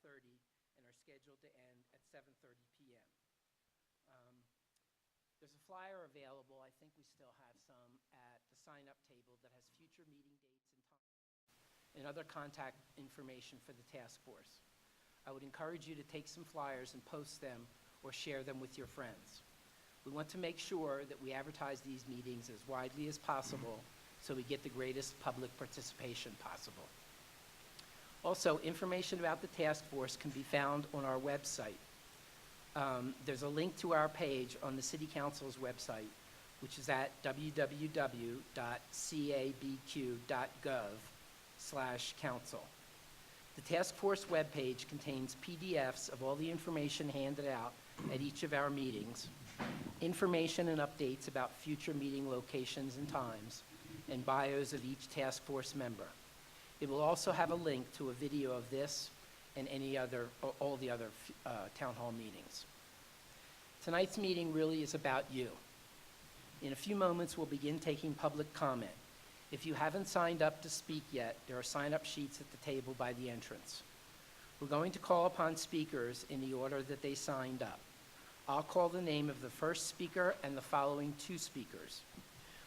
6:30 and are scheduled to end at 7:30 p.m. There's a flyer available, I think we still have some, at the sign-up table that has future meeting dates and times and other contact information for the task force. I would encourage you to take some flyers and post them or share them with your friends. We want to make sure that we advertise these meetings as widely as possible so we get the greatest public participation possible. Also, information about the task force can be found on our website. There's a link to our page on the City Council's website, which is at www.cabq.gov/council. The task force webpage contains PDFs of all the information handed out at each of our meetings, information and updates about future meeting locations and times, and bios of each task force member. It will also have a link to a video of this and all the other town hall meetings. Tonight's meeting really is about you. In a few moments, we'll begin taking public comment. If you haven't signed up to speak yet, there are sign-up sheets at the table by the entrance. We're going to call upon speakers in the order that they signed up. I'll call the name of the first speaker and the following two speakers.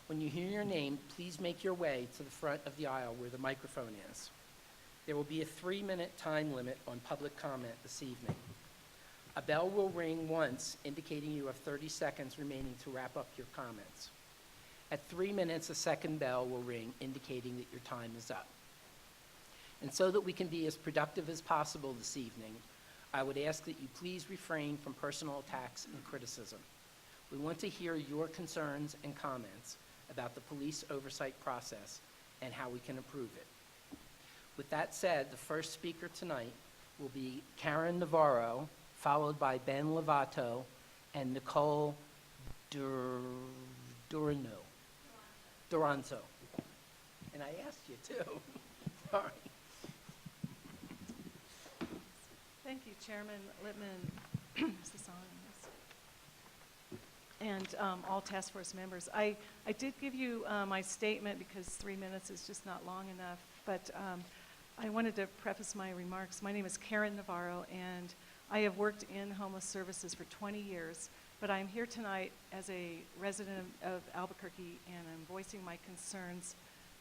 When you hear your name, please make your way to the front of the aisle where the microphone is. There will be a 3-minute time limit on public comment this evening. A bell will ring once, indicating you have 30 seconds remaining to wrap up your comments. At 3 minutes, a second bell will ring, indicating that your time is up. And so that we can be as productive as possible this evening, I would ask that you please refrain from personal attacks and criticism. We want to hear your concerns and comments about the police oversight process and how we can improve it. With that said, the first speaker tonight will be Karen Navarro, followed by Ben Lovato and Nicole Duranzo. And I asked you too. Sorry. Thank you, Chairman Littman. Is this on? Yes. And all task force members. I did give you my statement because 3 minutes is just not long enough, but I wanted to preface my remarks. My name is Karen Navarro, and I have worked in homeless services for 20 years, but I'm here tonight as a resident of Albuquerque, and I'm voicing my concerns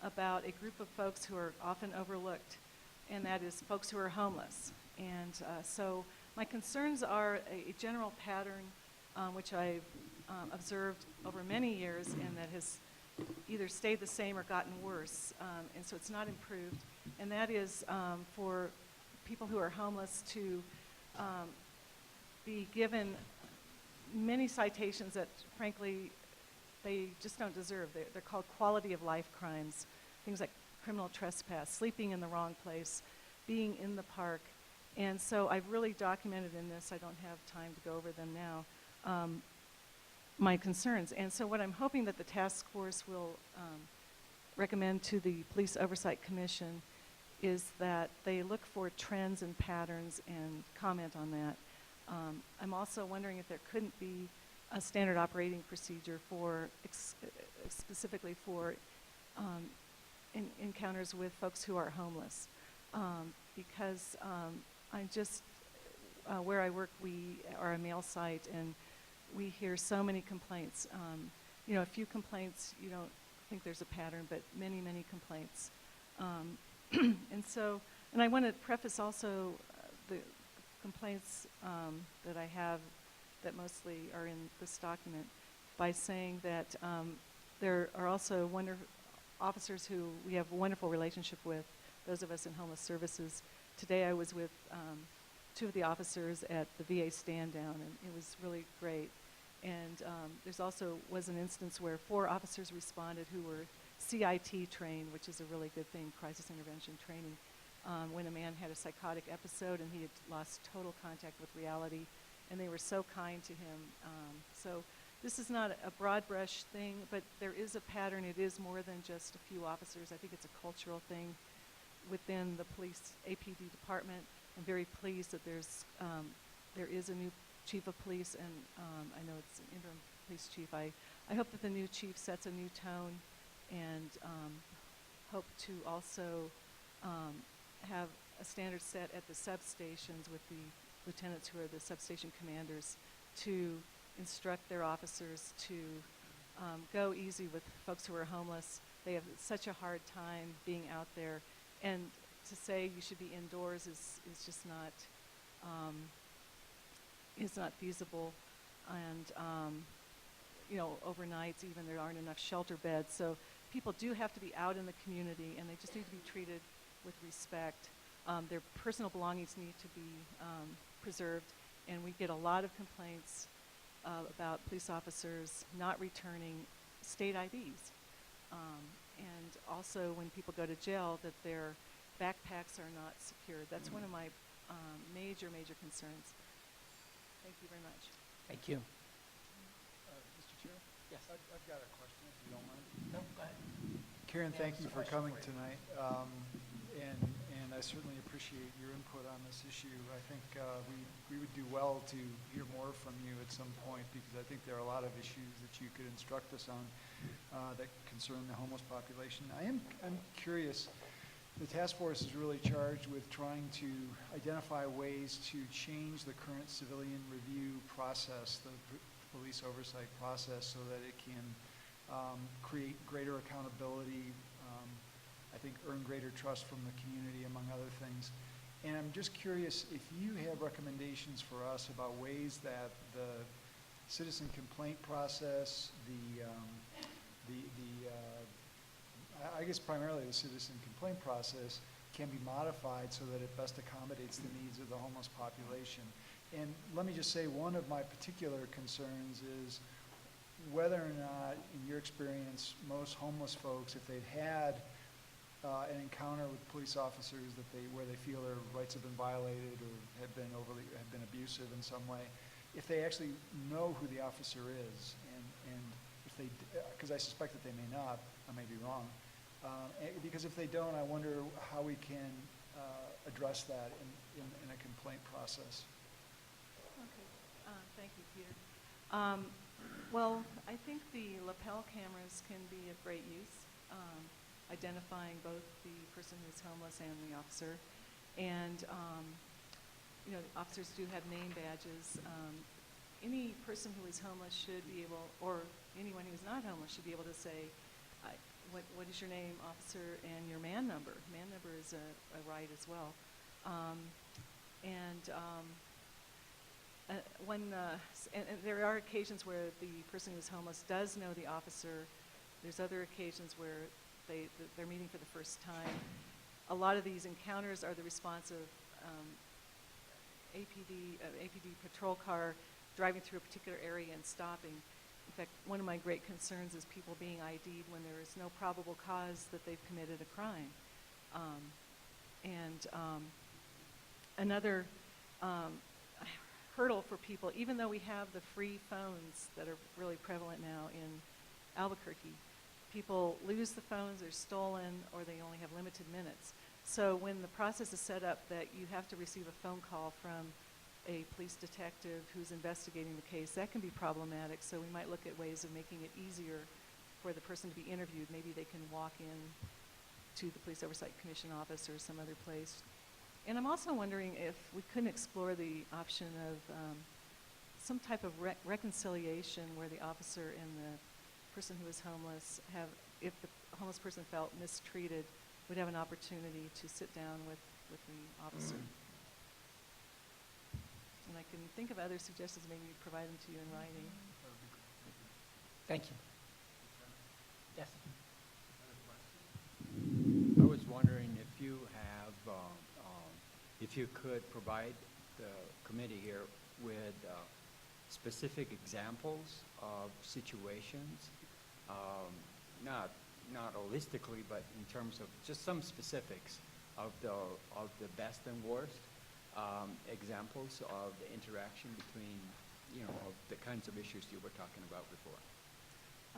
about a group of folks who are often overlooked, and that is folks who are homeless. And so my concerns are a general pattern which I've observed over many years and that has either stayed the same or gotten worse, and so it's not improved. And that is for people who are homeless to be given many citations that, frankly, they just don't deserve. They're called quality of life crimes, things like criminal trespass, sleeping in the wrong place, being in the park. And so I've really documented in this, I don't have time to go over them now, my concerns. And so what I'm hoping that the task force will recommend to the Police Oversight Commission is that they look for trends and patterns and comment on that. I'm also wondering if there couldn't be a standard operating procedure for specifically for encounters with folks who are homeless, because I just where I work, we are a mail site, and we hear so many complaints. You know, a few complaints, you don't think there's a pattern, but many, many complaints. And so, and I want to preface also the complaints that I have that mostly are in this document by saying that there are also officers who we have a wonderful relationship with, those of us in homeless services. Today I was with two of the officers at the VA stand down, and it was really great. And there's also was an instance where 4 officers responded who were CIT trained, which is a really good thing, crisis intervention training, when a man had a psychotic episode and he had lost total contact with reality, and they were so kind to him. So this is not a broad brush thing, but there is a pattern. It is more than just a few officers. I think it's a cultural thing within the police APD department. I'm very pleased that there is a new chief of police, and I know it's an interim police chief. I hope that the new chief sets a new tone, and hope to also have a standard set at the substations with the lieutenants who are the substation commanders to instruct their officers to go easy with folks who are homeless. They have such a hard time being out there, and to say you should be indoors is just not feasible. And you know, overnights even there aren't enough shelter beds. So people do have to be out in the community, and they just need to be treated with respect. Their personal belongings need to be preserved, and we get a lot of complaints about police officers not returning state IDs. And also when people go to jail, that their backpacks are not secured. That's one of my major concerns. Thank you very much. Thank you. Mr. Chair? Yes. I've got a question, if you don't mind. No, go ahead. Karen, thank you for coming Question for you. tonight. And I certainly appreciate your input on this issue. I think we would do well to hear more from you at some point, because I think there are a lot of issues that you could instruct us on that concern the homeless population. I'm curious. The task force is really charged with trying to identify ways to change the current civilian review process, the police oversight process, so that it can create greater accountability, I think earn greater trust from the community, among other things. And I'm just curious if you have recommendations for us about ways that the citizen complaint process, I guess primarily the citizen complaint process, can be modified so that it best accommodates the needs of the homeless population. And let me just say, one of my particular concerns is whether or not, in your experience, most homeless folks, if they've had an encounter with police officers where they feel their rights have been violated or have been abusive in some way, if they actually know who the officer is, and if they, because I suspect that they may not, I may be wrong, because if they don't, I wonder how we can address that in a complaint process. Okay, thank you, Peter. Well, I think the lapel cameras can be of great use, identifying both the person who's homeless and the officer. And, you know, officers do have name badges. Any person who is homeless should be able, or anyone who's not homeless should be able to say, what is your name, officer, and your man number. Man number is a right as well. And there are occasions where the person who's homeless does know the officer. There's other occasions where they're meeting for the first time. A lot of these encounters are the response of APD patrol car driving through a particular area and stopping. In fact, one of my great concerns is people being ID'd when there is no probable cause that they've committed a crime. Another hurdle for people, even though we have the free phones that are really prevalent now in Albuquerque, people lose the phones, they're stolen, or they only have limited minutes. So when the process is set up that you have to receive a phone call from a police detective who's investigating the case, that can be problematic. So we might look at ways of making it easier for the person to be interviewed. Maybe they can walk in to the Police Oversight Commission office or some other place. And I'm also wondering if we couldn't explore the option of some type of reconciliation where the officer and the person who is homeless have, if the homeless person felt mistreated, would have an opportunity to sit down with the officer. And I can think of other suggestions, maybe provide them to you in writing. Thank you. Yes. I was wondering if you have, if you could provide the committee here with specific examples of situations, not holistically, but in terms of just some specifics of the best and worst examples of the interaction between, you know, of the kinds of issues you were talking about before.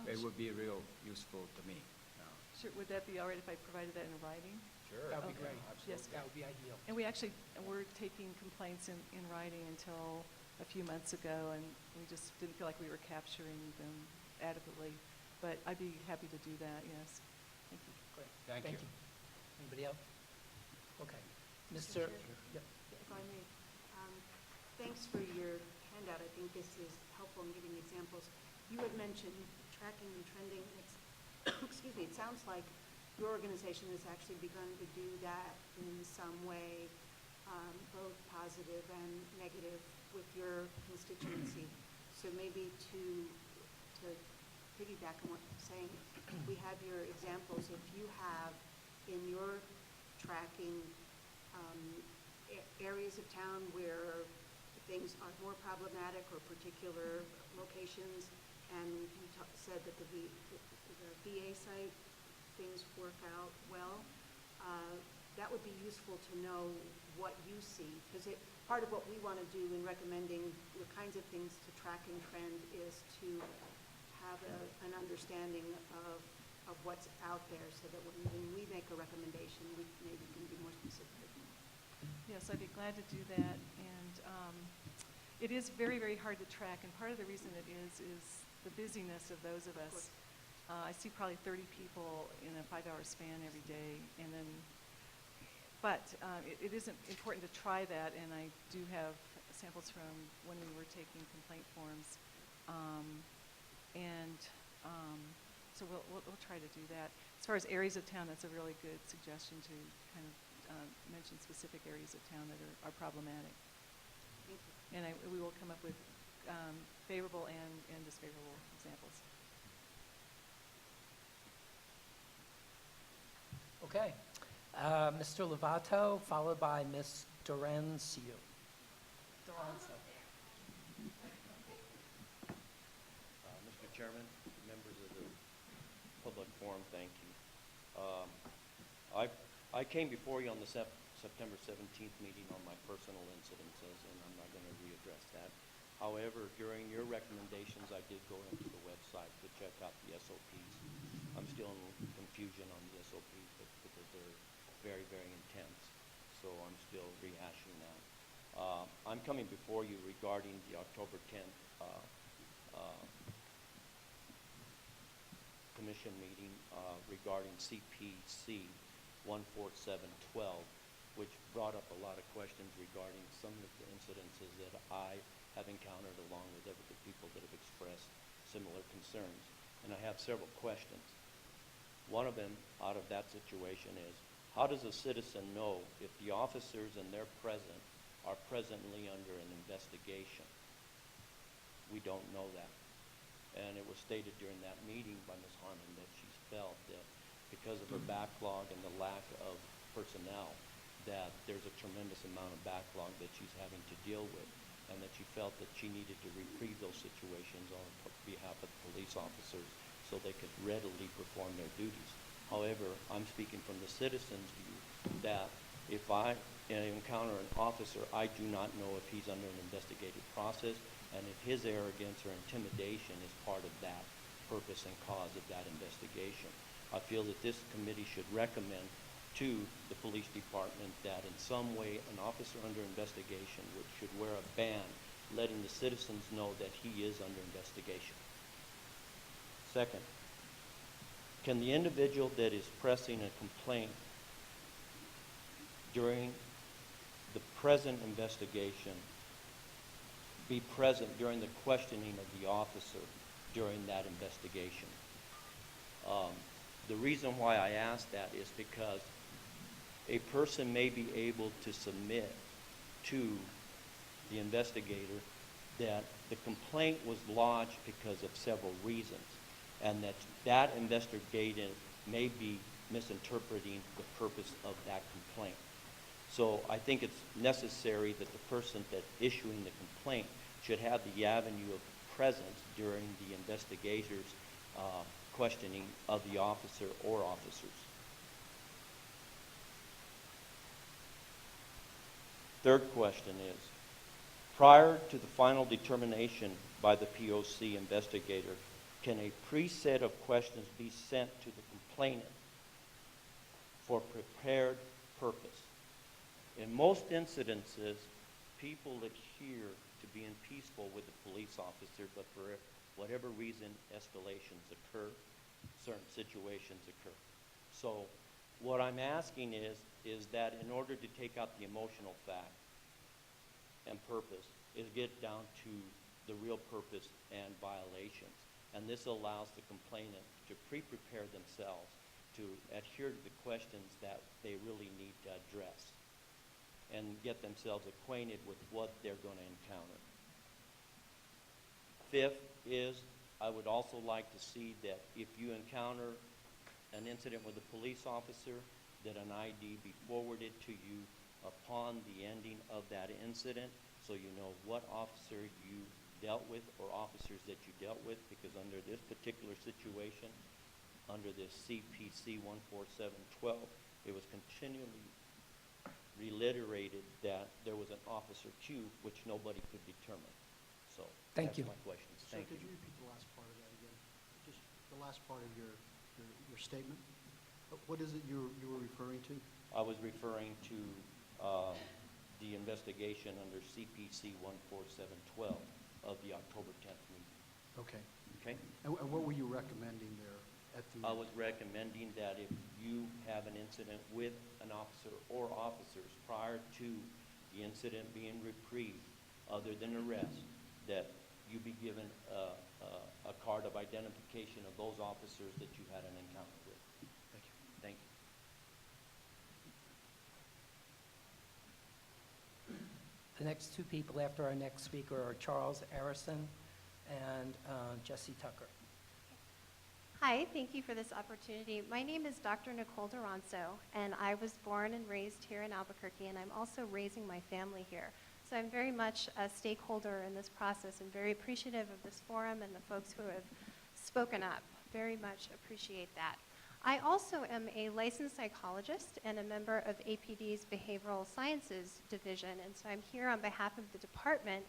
It would be real useful to me. Sure. Would that be all right if I provided that in writing? Sure. That would be Okay. great. Yes. That would be ideal. And we're taking complaints in writing until a few months ago, and we just didn't feel like we were capturing them adequately. But I'd be happy to do that, yes. Thank you. Great. Thank you. Anybody else? Okay. Mr. Chair, Yep. if I may, thanks for your handout. I think this is helpful in giving examples. You had mentioned tracking and trending. It's, excuse me, it sounds like your organization has actually begun to do that in some way, both positive and negative with your constituency. So maybe to piggyback on what you're saying, we have your examples. If you have in your tracking areas of town where things are more problematic or particular locations, and you said that the VA site, things work out well, that would be useful to know what you see, because part of what we want to do in recommending the kinds of things to track and trend is to have an understanding of what's out there, so that when we make a recommendation, we maybe can be more specific. Yes, I'd be glad to do that. And it is very, very hard to track. And part of the reason it is the busyness of those of us. I see probably 30 people in a 5-hour span every day. And then, but it is important to try that. And I do have samples from when we were taking complaint forms. So we'll try to do that. As far as areas of town, that's a really good suggestion to kind of mention specific areas of town that are problematic. Thank you. And we will come up with favorable and disfavorable examples. Okay. Mr. Lovato, followed by Ms. Dorencio. Mr. Chairman, members of the public forum, thank you. I came before you on the September 17th meeting on my personal incidences, and I'm not going to readdress that. However, during your recommendations, I did go into the website to check out the SOPs. I'm still in confusion on the SOPs because they're very, very intense, so I'm still rehashing that. I'm coming before you regarding the October 10th commission meeting regarding CPC 14712, which brought up a lot of questions regarding some of the incidences that I have encountered, along with other people that have expressed similar concerns. And I have several questions. One of them out of that situation is, how does a citizen know if the officers and their present are presently under an investigation? We don't know that. And it was stated during that meeting by Ms. Harmon that she's felt that because of her backlog and the lack of personnel, that there's a tremendous amount of backlog that she's having to deal with, and that she felt that she needed to reprieve those situations on behalf of police officers so they could readily perform their duties. However, I'm speaking from the citizen's view that if I encounter an officer, I do not know if he's under an investigative process, and if his arrogance or intimidation is part of that purpose and cause of that investigation. I feel that this committee should recommend to the police department that in some way an officer under investigation should wear a band letting the citizens know that he is under investigation. Second, can the individual that is pressing a complaint during the present investigation be present during the questioning of the officer during that investigation? The reason why I ask that is because a person may be able to submit to the investigator that the complaint was lodged because of several reasons, and that investigator may be misinterpreting the purpose of that complaint. So I think it's necessary that the person that's issuing the complaint should have the avenue of presence during the investigator's questioning of the officer or officers. Third question is, prior to the final determination by the POC investigator, can a preset of questions be sent to the complainant for prepared purpose? In most incidences, people adhere to being peaceful with the police officer, but for whatever reason, escalations occur, certain situations occur. So What I'm asking is that in order to take out the emotional fact and purpose, is get down to the real purpose and violations. And this allows the complainant to pre-prepare themselves to adhere to the questions that they really need to address and get themselves acquainted with what they're going to encounter. Fifth is, I would also like to see that if you encounter an incident with a police officer, that an ID be forwarded to you upon the ending of that incident, so you know what officer you dealt with or officers that you dealt with, because under this particular situation, under this CPC 14712, it was continually reiterated that there was an officer Q, which nobody could determine. So Thank you. that's my questions. Sir, Thank could you. you repeat the last part of that again? Just the last part of your statement? What is it you were referring to? I was referring to the investigation under CPC 14712 of the October 10th meeting. Okay. Okay? And what were you recommending there at the? I was recommending that if you have an incident with an officer or officers prior to the incident being reprieved, other than arrest, that you be given a card of identification of those officers that you had an encounter with. Thank you. Thank you. The next two people after our next speaker are Charles Arison and Jesse Tucker. Hi, thank you for this opportunity. My name is Dr. Nicole Duranzo, and I was born and raised here in Albuquerque, and I'm also raising my family here. So I'm very much a stakeholder in this process and very appreciative of this forum and the folks who have spoken up. Very much appreciate that. I also am a licensed psychologist and a member of APD's Behavioral Sciences Division, and so I'm here on behalf of the department.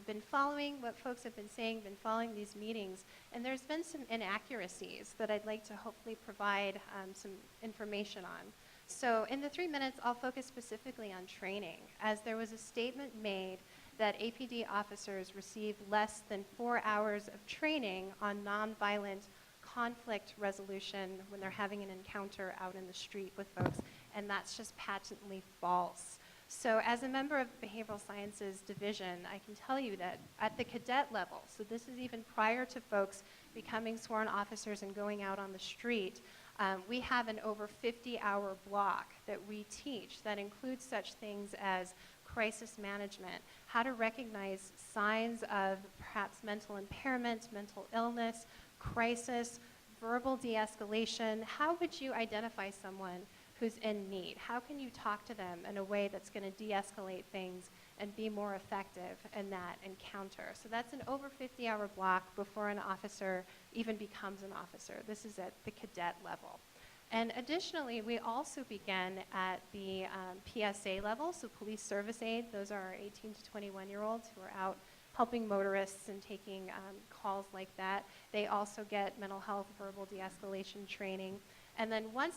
Been following what folks have been saying, been following these meetings, and there's been some inaccuracies that I'd like to hopefully provide some information on. So in the 3 minutes, I'll focus specifically on training, as there was a statement made that APD officers receive less than 4 hours of training on nonviolent conflict resolution when they're having an encounter out in the street with folks, and that's just patently false. So as a member of the Behavioral Sciences Division, I can tell you that at the cadet level, so this is even prior to folks becoming sworn officers and going out on the street, we have an over 50-hour block that we teach that includes such things as crisis management, how to recognize signs of perhaps mental impairment, mental illness, crisis, verbal de-escalation. How would you identify someone who's in need? How can you talk to them in a way that's going to de-escalate things and be more effective in that encounter? So that's an over 50-hour block before an officer even becomes an officer. This is at the cadet level. And additionally, we also begin at the PSA level, so police service aid. Those are our 18 to 21-year-olds who are out helping motorists and taking calls like that. They also get mental health verbal de-escalation training. And then once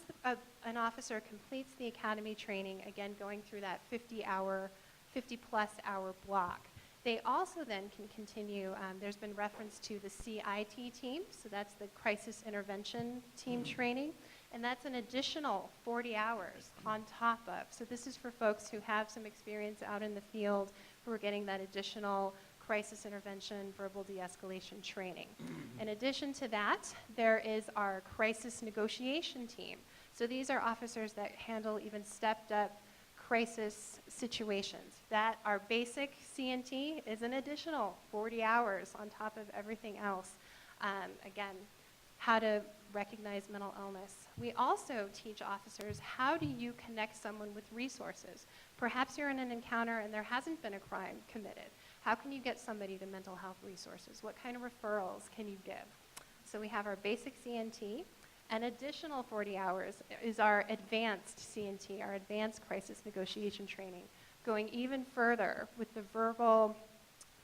an officer completes the academy training, again going through that 50-plus hour block, they also then can continue, there's been reference to the CIT team, so that's the Crisis Intervention Team training, and that's an additional 40 hours on top of. So this is for folks who have some experience out in the field, who are getting that additional crisis intervention, verbal de-escalation training. In addition to that, there is our crisis negotiation team. So these are officers that handle even stepped up crisis situations. That our basic CNT is an additional 40 hours on top of everything else. Again, how to recognize mental illness. We also teach officers, how do you connect someone with resources? Perhaps you're in an encounter and there hasn't been a crime committed. How can you get somebody to mental health resources? What kind of referrals can you give? So we have our basic CNT. An additional 40 hours is our advanced CNT, our advanced crisis negotiation training, going even further with the verbal,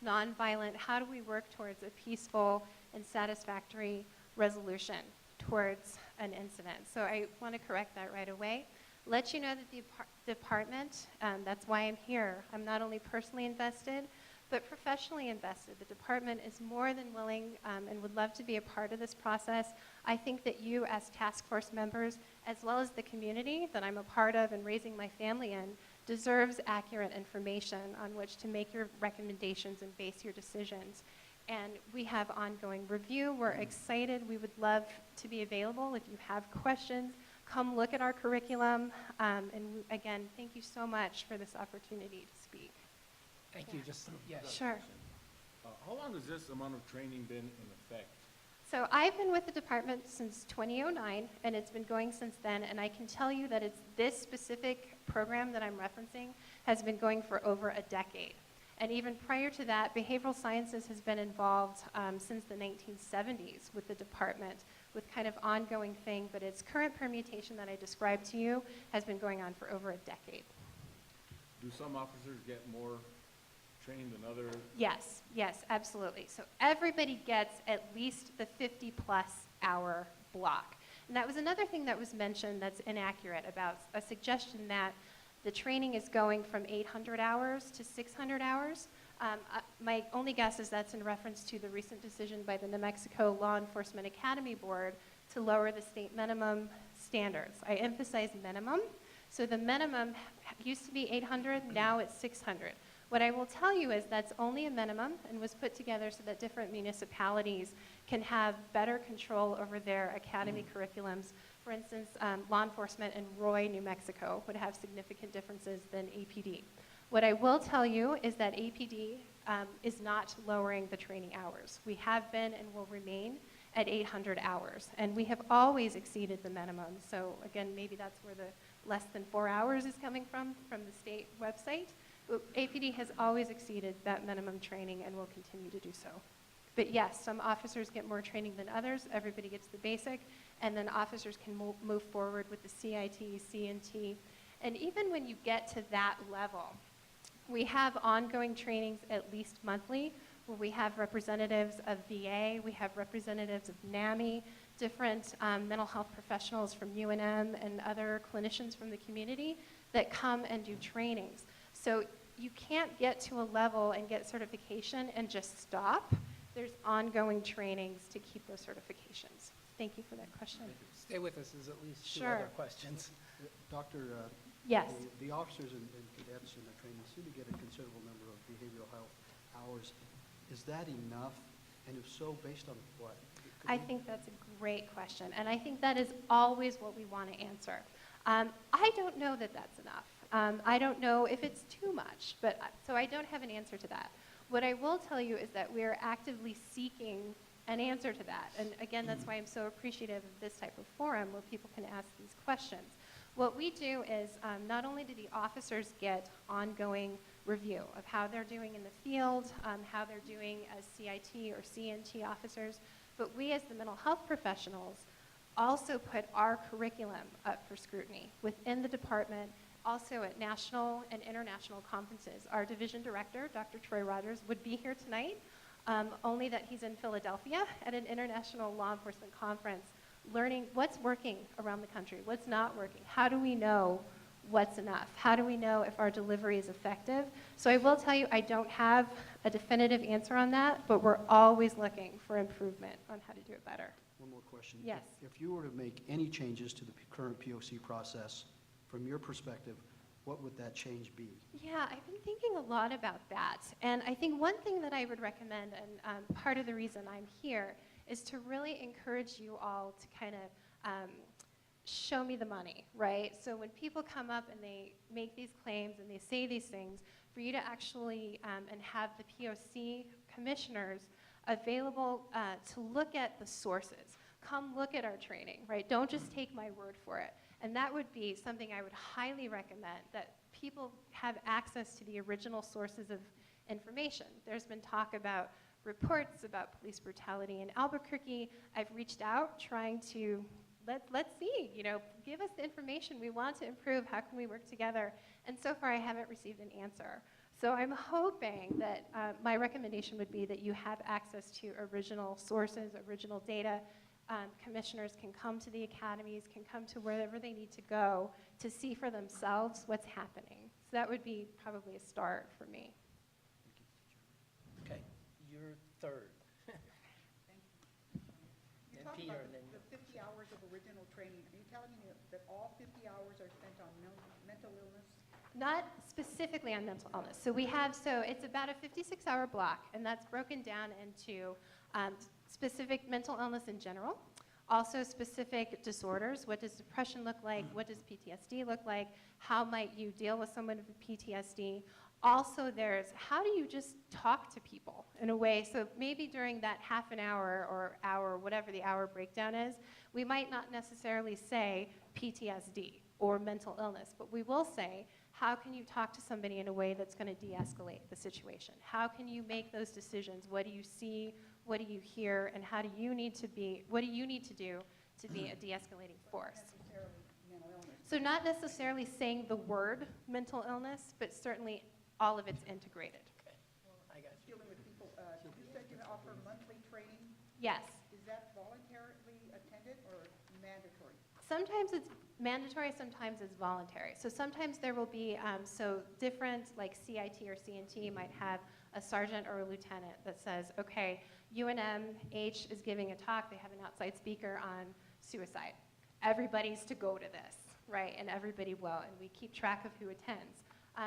nonviolent, how do we work towards a peaceful and satisfactory resolution towards an incident. So I want to correct that right away. Let you know that the department, that's why I'm here. I'm not only personally invested, but professionally invested. The department is more than willing and would love to be a part of this process. I think that you as task force members, as well as the community that I'm a part of and raising my family in, deserves accurate information on which to make your recommendations and base your decisions. And we have ongoing review. We're excited. We would love to be available if you have questions. Come look at our curriculum. Again, thank you so much for this opportunity to speak. Thank you, just, yes. Sure. How long has this amount of training been in effect? So I've been with the department since 2009, and it's been going since then, and I can tell you that it's this specific program that I'm referencing has been going for over a decade. And even prior to that, behavioral sciences has been involved since the 1970s with the department, with kind of ongoing thing, but its current permutation that I described to you has been going on for over a decade. Do some officers get more trained than others? Yes, yes, absolutely. So everybody gets at least the 50-plus hour block. And that was another thing that was mentioned that's inaccurate about a suggestion that the training is going from 800 hours to 600 hours. My only guess is that's in reference to the recent decision by the New Mexico Law Enforcement Academy Board to lower the state minimum standards. I emphasize minimum. So the minimum used to be 800, now it's 600. What I will tell you is that's only a minimum and was put together so that different municipalities can have better control over their academy curriculums. For instance, law enforcement in Roy, New Mexico would have significant differences than APD. What I will tell you is that APD is not lowering the training hours. We have been and will remain at 800 hours, and we have always exceeded the minimum. So again, maybe that's where the less than 4 hours is coming from the state website. But APD has always exceeded that minimum training and will continue to do so. But yes, some officers get more training than others. Everybody gets the basic, and then officers can move forward with the CIT, CNT. And even when you get to that level, we have ongoing trainings at least monthly, where we have representatives of VA, we have representatives of NAMI, different mental health professionals from UNM and other clinicians from the community that come and do trainings. So you can't get to a level and get certification and just stop. There's ongoing trainings to keep those certifications. Thank you for that question. Stay with us, there's at least two Sure. other questions. Doctor, Yes. the officers and cadets in the training seem to get a considerable number of behavioral health hours. Is that enough? And if so, based on what? I think that's a great question, and I think that is always what we want to answer. I don't know that that's enough. I don't know if it's too much, so I don't have an answer to that. What I will tell you is that we are actively seeking an answer to that, and again, that's why I'm so appreciative of this type of forum where people can ask these questions. What we do is not only do the officers get ongoing review of how they're doing in the field, how they're doing as CIT or CNT officers, but we as the mental health professionals also put our curriculum up for scrutiny within the department, also at national and international conferences. Our division director, Dr. Troy Rogers, would be here tonight, only that he's in Philadelphia at an international law enforcement conference, learning what's working around the country, what's not working, how do we know what's enough, how do we know if our delivery is effective. So I will tell you, I don't have a definitive answer on that, but we're always looking for improvement on how to do it better. One more question. Yes. If you were to make any changes to the current POC process, from your perspective, what would that change be? Yeah, I've been thinking a lot about that. And I think one thing that I would recommend, and part of the reason I'm here, is to really encourage you all to kind of show me the money, right? So when people come up and they make these claims and they say these things, for you to actually and have the POC commissioners available to look at the sources. Come look at our training, right? Don't just take my word for it. And that would be something I would highly recommend, that people have access to the original sources of information. There's been talk about reports about police brutality in Albuquerque. I've reached out trying to, let's see, give us the information. We want to improve. How can we work together? And so far, I haven't received an answer. So I'm hoping that my recommendation would be that you have access to original sources, original data. Commissioners can come to the academies, can come to wherever they need to go to see for themselves what's happening. So that would be probably a start for me. third. Thank you. You And talked Peter, about and then the 50 hours of original training. Are you telling me that all 50 hours are spent on mental illness? Not specifically on mental illness. So it's about a 56-hour block, and that's broken down into specific mental illness in general, also specific disorders. What does depression look like? What does PTSD look like? How might you deal with someone with PTSD? Also, there's how do you just talk to people in a way, so maybe during that half an hour or hour, whatever the hour breakdown is, we might not necessarily say PTSD or mental illness, but we will say, how can you talk to somebody in a way that's going to de-escalate the situation? How can you make those decisions? What do you see? What do you hear? And what do you need to do to be a de-escalating force? Not necessarily mental illness. So not necessarily saying the word mental illness, but certainly all of it's integrated. Okay, I got you. Dealing with people, you said you offer monthly training. Yes. Is that voluntarily attended or mandatory? Sometimes it's mandatory, sometimes it's voluntary. So sometimes there will be, different, like CIT or CNT might have a sergeant or a lieutenant that says, okay, UNMH is giving a talk, they have an outside speaker on suicide. Everybody's to go to this, right? And everybody will, and we keep track of who attends.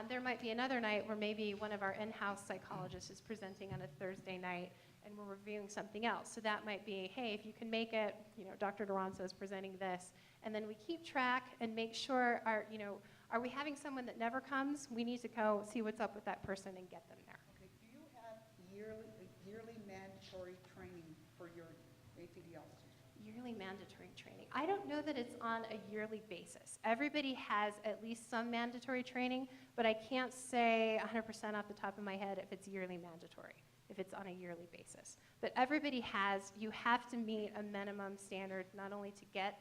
There might be another night where maybe one of our in-house psychologists is presenting on a Thursday night and we're reviewing something else. So that might be, hey, if you can make it, Dr. Duranzo is presenting this. And then we keep track and make sure, are we having someone that never comes? We need to go see what's up with that person and get them there. Okay, do you have yearly mandatory training for your APD officers? Yearly mandatory training. I don't know that it's on a yearly basis. Everybody has at least some mandatory training, but I can't say 100% off the top of my head if it's yearly mandatory, if it's on a yearly basis. But everybody you have to meet a minimum standard not only to get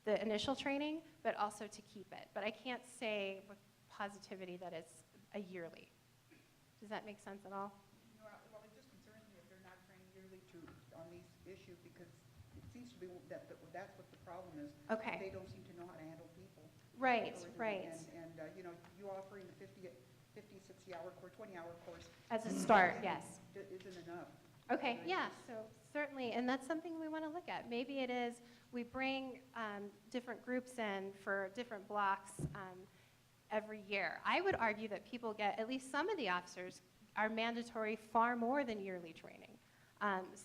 the initial training, but also to keep it. But I can't say with positivity that it's a yearly. Does that make sense at all? Well, it just concerns me if they're not trained yearly on these issues, because it seems to be that's what the problem is. Okay. They don't seem to know how to handle people. Right, Or- right. And you offering the 50, 60-hour course, 20-hour course. As a start, yes. Isn't enough. Okay, yeah, so certainly, and that's something we want to look at. Maybe it is, we bring different groups in for different blocks every year. I would argue that people get, at least some of the officers, are mandatory far more than yearly training.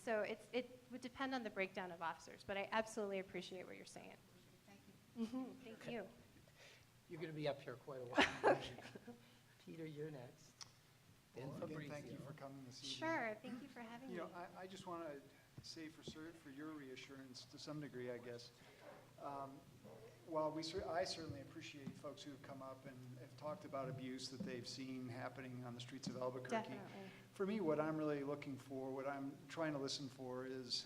So it would depend on the breakdown of officers, but I absolutely appreciate what you're saying. Thank you. Thank you. You're going to be up here quite a while. Peter, you're next. Then Well, again, thank you Fabrizio. for coming this evening. Sure, thank you for having me. I just want to say for your reassurance, to some degree, I guess, while I certainly appreciate folks who have come up and have talked about abuse that they've seen happening on the streets of Albuquerque. Definitely. For me, what I'm really looking for, what I'm trying to listen for is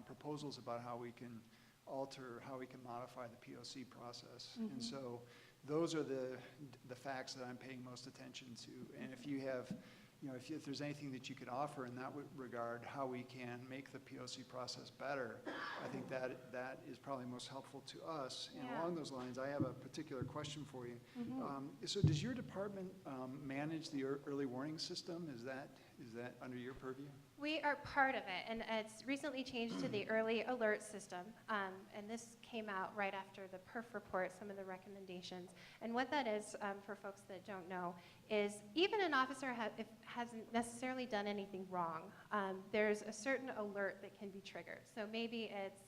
proposals about how we can modify the POC process. Mm-hmm. And so those are the facts that I'm paying most attention to. And if you have, if there's anything that you could offer in that regard, how we can make the POC process better, I think that is probably most helpful to us. And Yeah. along those lines, I have a particular question for you. Mm-hmm. So does your department manage the early warning system? Is that under your purview? We are part of it, and it's recently changed to the early alert system, and this came out right after the PERF report, some of the recommendations. And what that is, for folks that don't know, is even an officer hasn't necessarily done anything wrong, there's a certain alert that can be triggered. So maybe it's,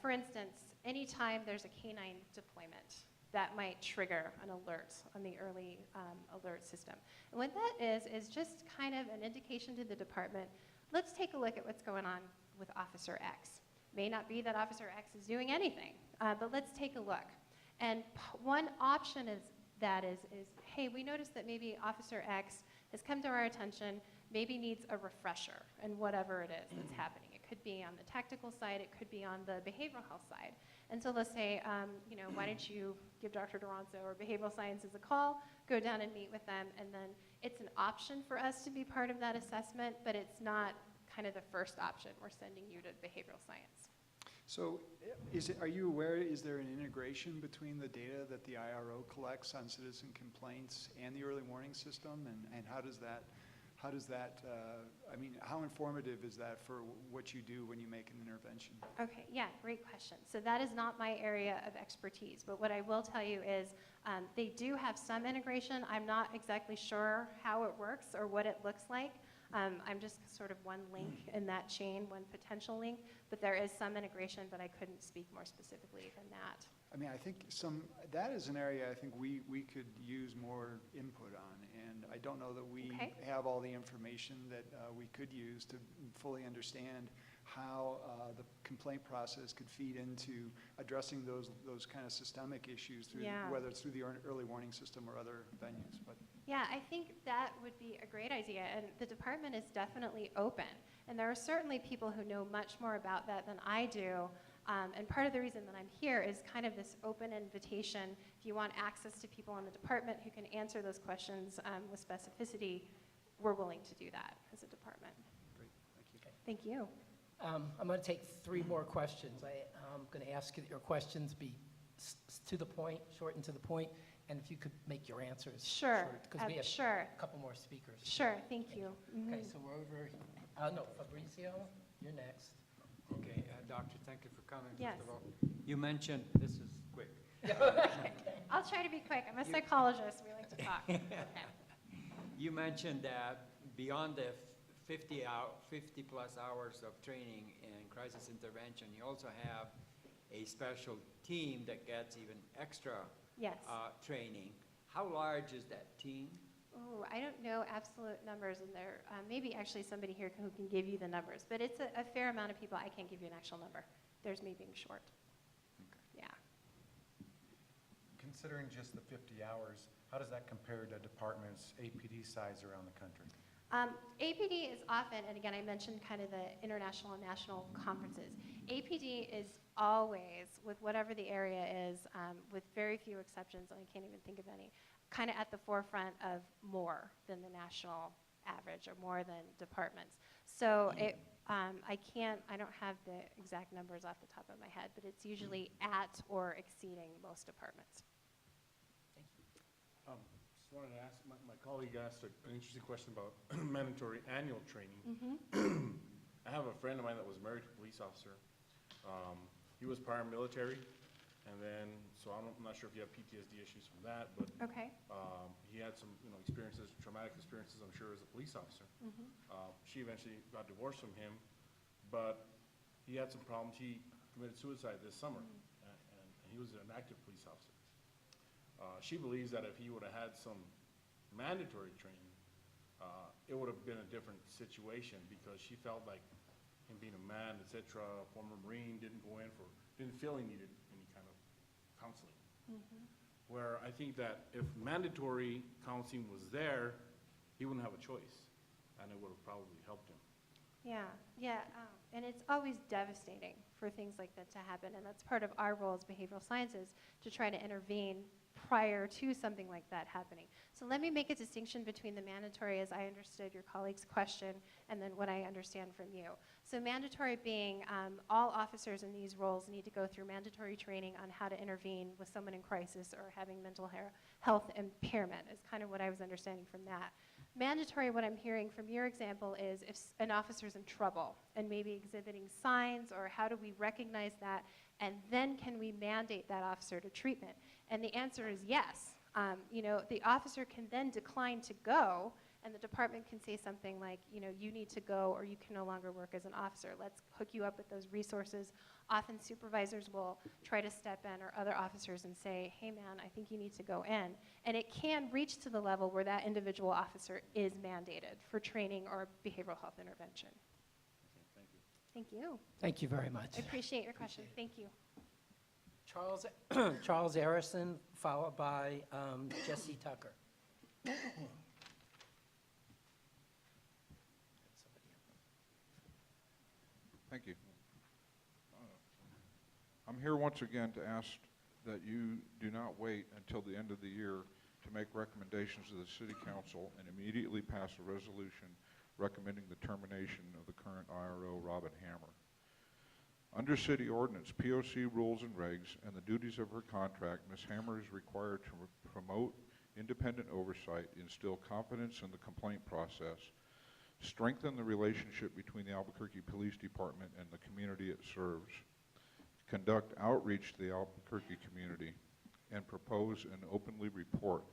for instance, anytime there's a canine deployment, that might trigger an alert on the early alert system. And what that is just kind of an indication to the department, let's take a look at what's going on with Officer X. May not be that Officer X is doing anything, but let's take a look. And one option is, hey, we noticed that maybe Officer X has come to our attention, maybe needs a refresher in whatever it is that's happening. It could be on the tactical side, it could be on the behavioral health side. And so let's say, why don't you give Dr. Duranzo or behavioral sciences a call, go down and meet with them, and then it's an option for us to be part of that assessment, but it's not kind of the first option. We're sending you to behavioral science. So are you aware, is there an integration between the data that the IRO collects on citizen complaints and the early warning system? And how does that how does that, I mean, how informative is that for what you do when you make an intervention? Okay, yeah, great question. So that is not my area of expertise, but what I will tell you is they do have some integration. I'm not exactly sure how it works or what it looks like. I'm just sort of one link in that chain, one potential link, but there is some integration, but I couldn't speak more specifically than that. I mean, I think that is an area I think we could use more input on, and I don't know that we Okay. have all the information that we could use to fully understand how the complaint process could feed into addressing those kind of systemic issues through, Yeah. whether it's through the early warning system or other venues, but. Yeah, I think that would be a great idea, and the department is definitely open. And there are certainly people who know much more about that than I do. And part of the reason that I'm here is kind of this open invitation. If you want access to people in the department who can answer those questions with specificity, we're willing to do that as a department. Great, thank you. Thank you. I'm going to take 3 more questions. I'm going to ask that your questions be to the point, short and to the point, and if you could make your answers Sure, short, because we have sure. a couple more speakers. Sure, thank you. Okay, Mhm. so we're over, no, Fabrizio, you're next. Okay, Doctor, thank you for coming, Yes. first of all. You mentioned, this is quick. I'll try to be quick. I'm a psychologist. We like to talk. Okay. You mentioned that beyond the 50-plus hours of training in crisis intervention, you also have a special team that gets even extra Yes. training. How large is that team? Oh, I don't know absolute numbers, and there may be actually somebody here who can give you the numbers, but it's a fair amount of people. I can't give you an actual number. There's me being short. Yeah. Considering just the 50 hours, how does that compare to departments' APD size around the country? APD is often, and again, I mentioned kind of the international and national conferences. APD is always, with whatever the area is, with very few exceptions, and I can't even think of any, kind of at the forefront of more than the national average or more than departments. So I don't have the exact numbers off the top of my head, but it's usually at or exceeding most departments. Just wanted to ask, my colleague asked an interesting question about mandatory annual training. Mm-hmm. I have a friend of mine that was married to a police officer. He was prior military, and then, so I'm not sure if you have PTSD issues from that, but Okay. he had some, experiences, traumatic experiences, I'm sure, as a police officer. Mm-hmm. She eventually got divorced from him, but he had some problems. He committed suicide this summer, and he was an active police officer. She believes that if he would have had some mandatory training, it would have been a different situation, because she felt like him being a man, et cetera, former Marine, didn't feel he needed any kind of counseling. Mm-hmm. Where I think that if mandatory counseling was there, he wouldn't have a choice, and it would have probably helped him. Yeah, and it's always devastating for things like that to happen, and that's part of our role as behavioral sciences, to try to intervene prior to something like that happening. So let me make a distinction between the mandatory, as I understood your colleague's question, and then what I understand from you. So mandatory being all officers in these roles need to go through mandatory training on how to intervene with someone in crisis or having mental health impairment, is kind of what I was understanding from that. Mandatory, what I'm hearing from your example, is if an officer's in trouble and maybe exhibiting signs, or how do we recognize that, and then can we mandate that officer to treatment? And the answer is yes. The officer can then decline to go, and the department can say something like, you need to go, or you can no longer work as an officer. Let's hook you up with those resources. Often supervisors will try to step in, or other officers, and say, hey man, I think you need to go in. And it can reach to the level where that individual officer is mandated for training or behavioral health intervention. Okay, thank you. Thank you. Thank you very much. I appreciate your question. Thank you. Charles Arison, followed by Jesse Tucker. Thank you. I'm here once again to ask that you do not wait until the end of the year to make recommendations to the City Council and immediately pass a resolution recommending the termination of the current IRO, Robin Hammer. Under City Ordinance, POC rules and regs, and the duties of her contract, Ms. Hammer is required to promote independent oversight, instill confidence in the complaint process, strengthen the relationship between the Albuquerque Police Department and the community it serves, conduct outreach to the Albuquerque community, and propose and openly report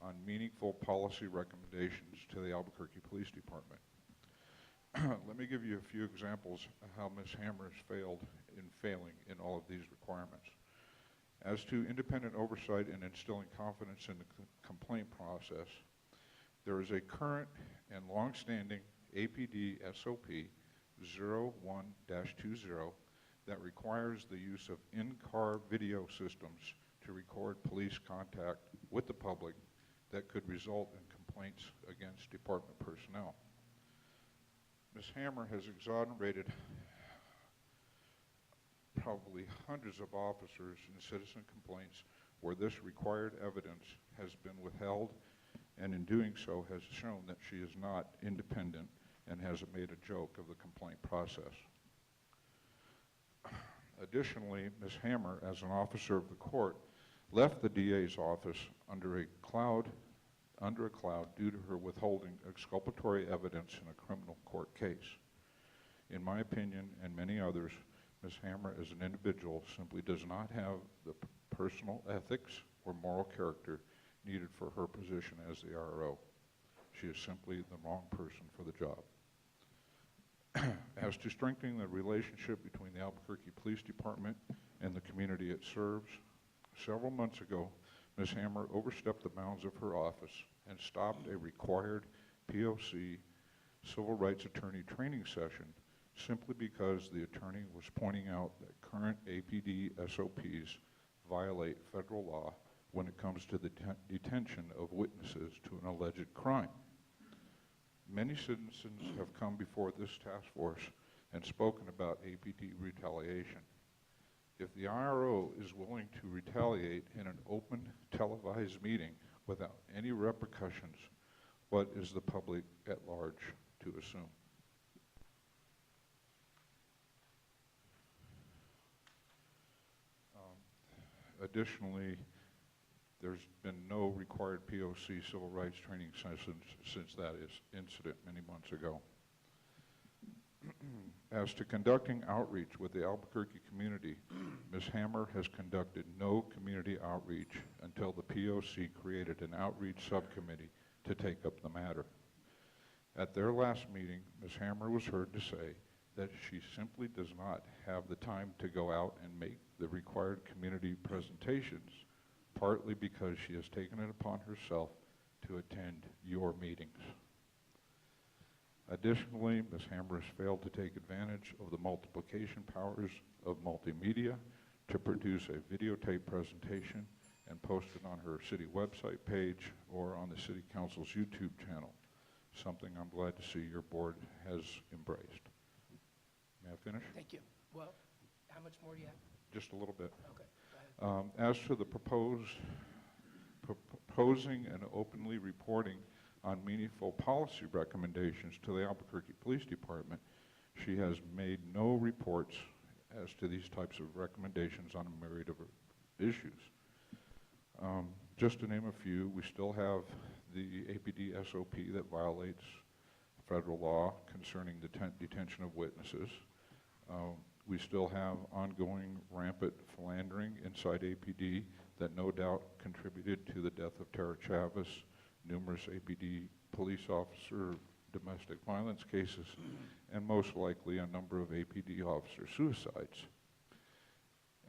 on meaningful policy recommendations to the Albuquerque Police Department. Let me give you a few examples of how Ms. Hammer has failed in failing in all of these requirements. As to independent oversight and instilling confidence in the complaint process, there is a current and long-standing APD SOP 01-20 that requires the use of in-car video systems to record police contact with the public that could result in complaints against department personnel. Ms. Hammer has exonerated probably hundreds of officers in citizen complaints where this required evidence has been withheld, and in doing so has shown that she is not independent and has made a joke of the complaint process. Additionally, Ms. Hammer, as an officer of the court, left the DA's office under a cloud due to her withholding exculpatory evidence in a criminal court case. In my opinion, and many others, Ms. Hammer as an individual simply does not have the personal ethics or moral character needed for her position as the RO. She is simply the wrong person for the job. As to strengthening the relationship between the Albuquerque Police Department and the community it serves, several months ago, Ms. Hammer overstepped the bounds of her office and stopped a required POC civil rights attorney training session simply because the attorney was pointing out that current APD SOPs violate federal law when it comes to the detention of witnesses to an alleged crime. Many citizens have come before this task force and spoken about APD retaliation. If the IRO is willing to retaliate in an open, televised meeting without any repercussions, what is the public at large to assume? Additionally, there's been no required POC civil rights training sessions since that incident many months ago. As to conducting outreach with the Albuquerque community, Ms. Hammer has conducted no community outreach until the POC created an outreach subcommittee to take up the matter. At their last meeting, Ms. Hammer was heard to say that she simply does not have the time to go out and make the required community presentations, partly because she has taken it upon herself to attend your meetings. Additionally, Ms. Hammer has failed to take advantage of the multiplication powers of multimedia to produce a videotape presentation and post it on her city website page or on the City Council's YouTube channel, something I'm glad to see your board has embraced. May I finish? Thank you. Well, how much more do you have? Just a little bit. Okay, go ahead. As to the proposing and openly reporting on meaningful policy recommendations to the Albuquerque Police Department, she has made no reports as to these types of recommendations on a myriad of issues. Just to name a few, we still have the APD SOP that violates federal law concerning the detention of witnesses. We still have ongoing rampant philandering inside APD that no doubt contributed to the death of Tara Chavez, numerous APD police officer domestic violence cases, and most likely a number of APD officer suicides.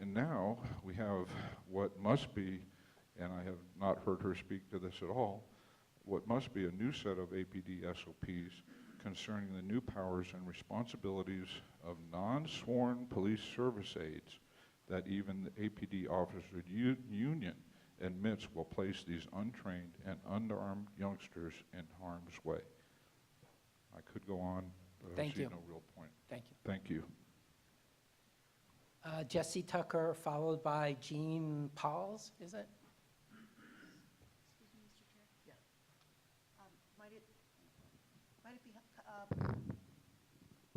And now we have what must be, and I have not heard her speak to this at all, what must be a new set of APD SOPs concerning the new powers and responsibilities of non-sworn police service aides that even the APD Officer Union admits will place these untrained and unarmed youngsters in harm's way. I could go on, but I see no real point. Thank you. Thank you. Jesse Tucker, followed by Jean Pauls, is it? Excuse me, Mr. Chair? Yeah.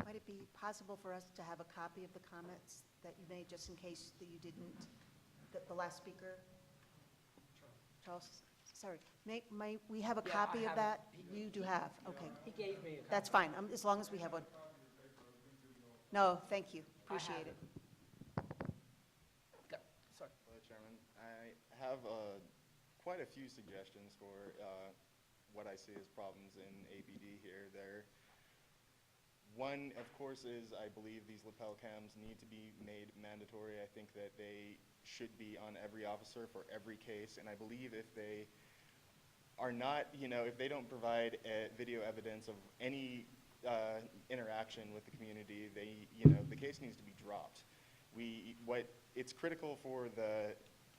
Might it be possible for us to have a copy of the comments that you made, just in case that you didn't, the last speaker? Charles sorry, we have a Yeah, copy I of have that? it. You do have, okay. He gave me a copy. That's fine, as long as we have one. No, thank you, appreciate it. Go. Sorry. Hello, Chairman. I have quite a few suggestions for what I see as problems in APD here. One, of course, is I believe these lapel cams need to be made mandatory. I think that they should be on every officer for every case, and I believe if they are not, if they don't provide video evidence of any interaction with the community, the case needs to be dropped. It's critical for the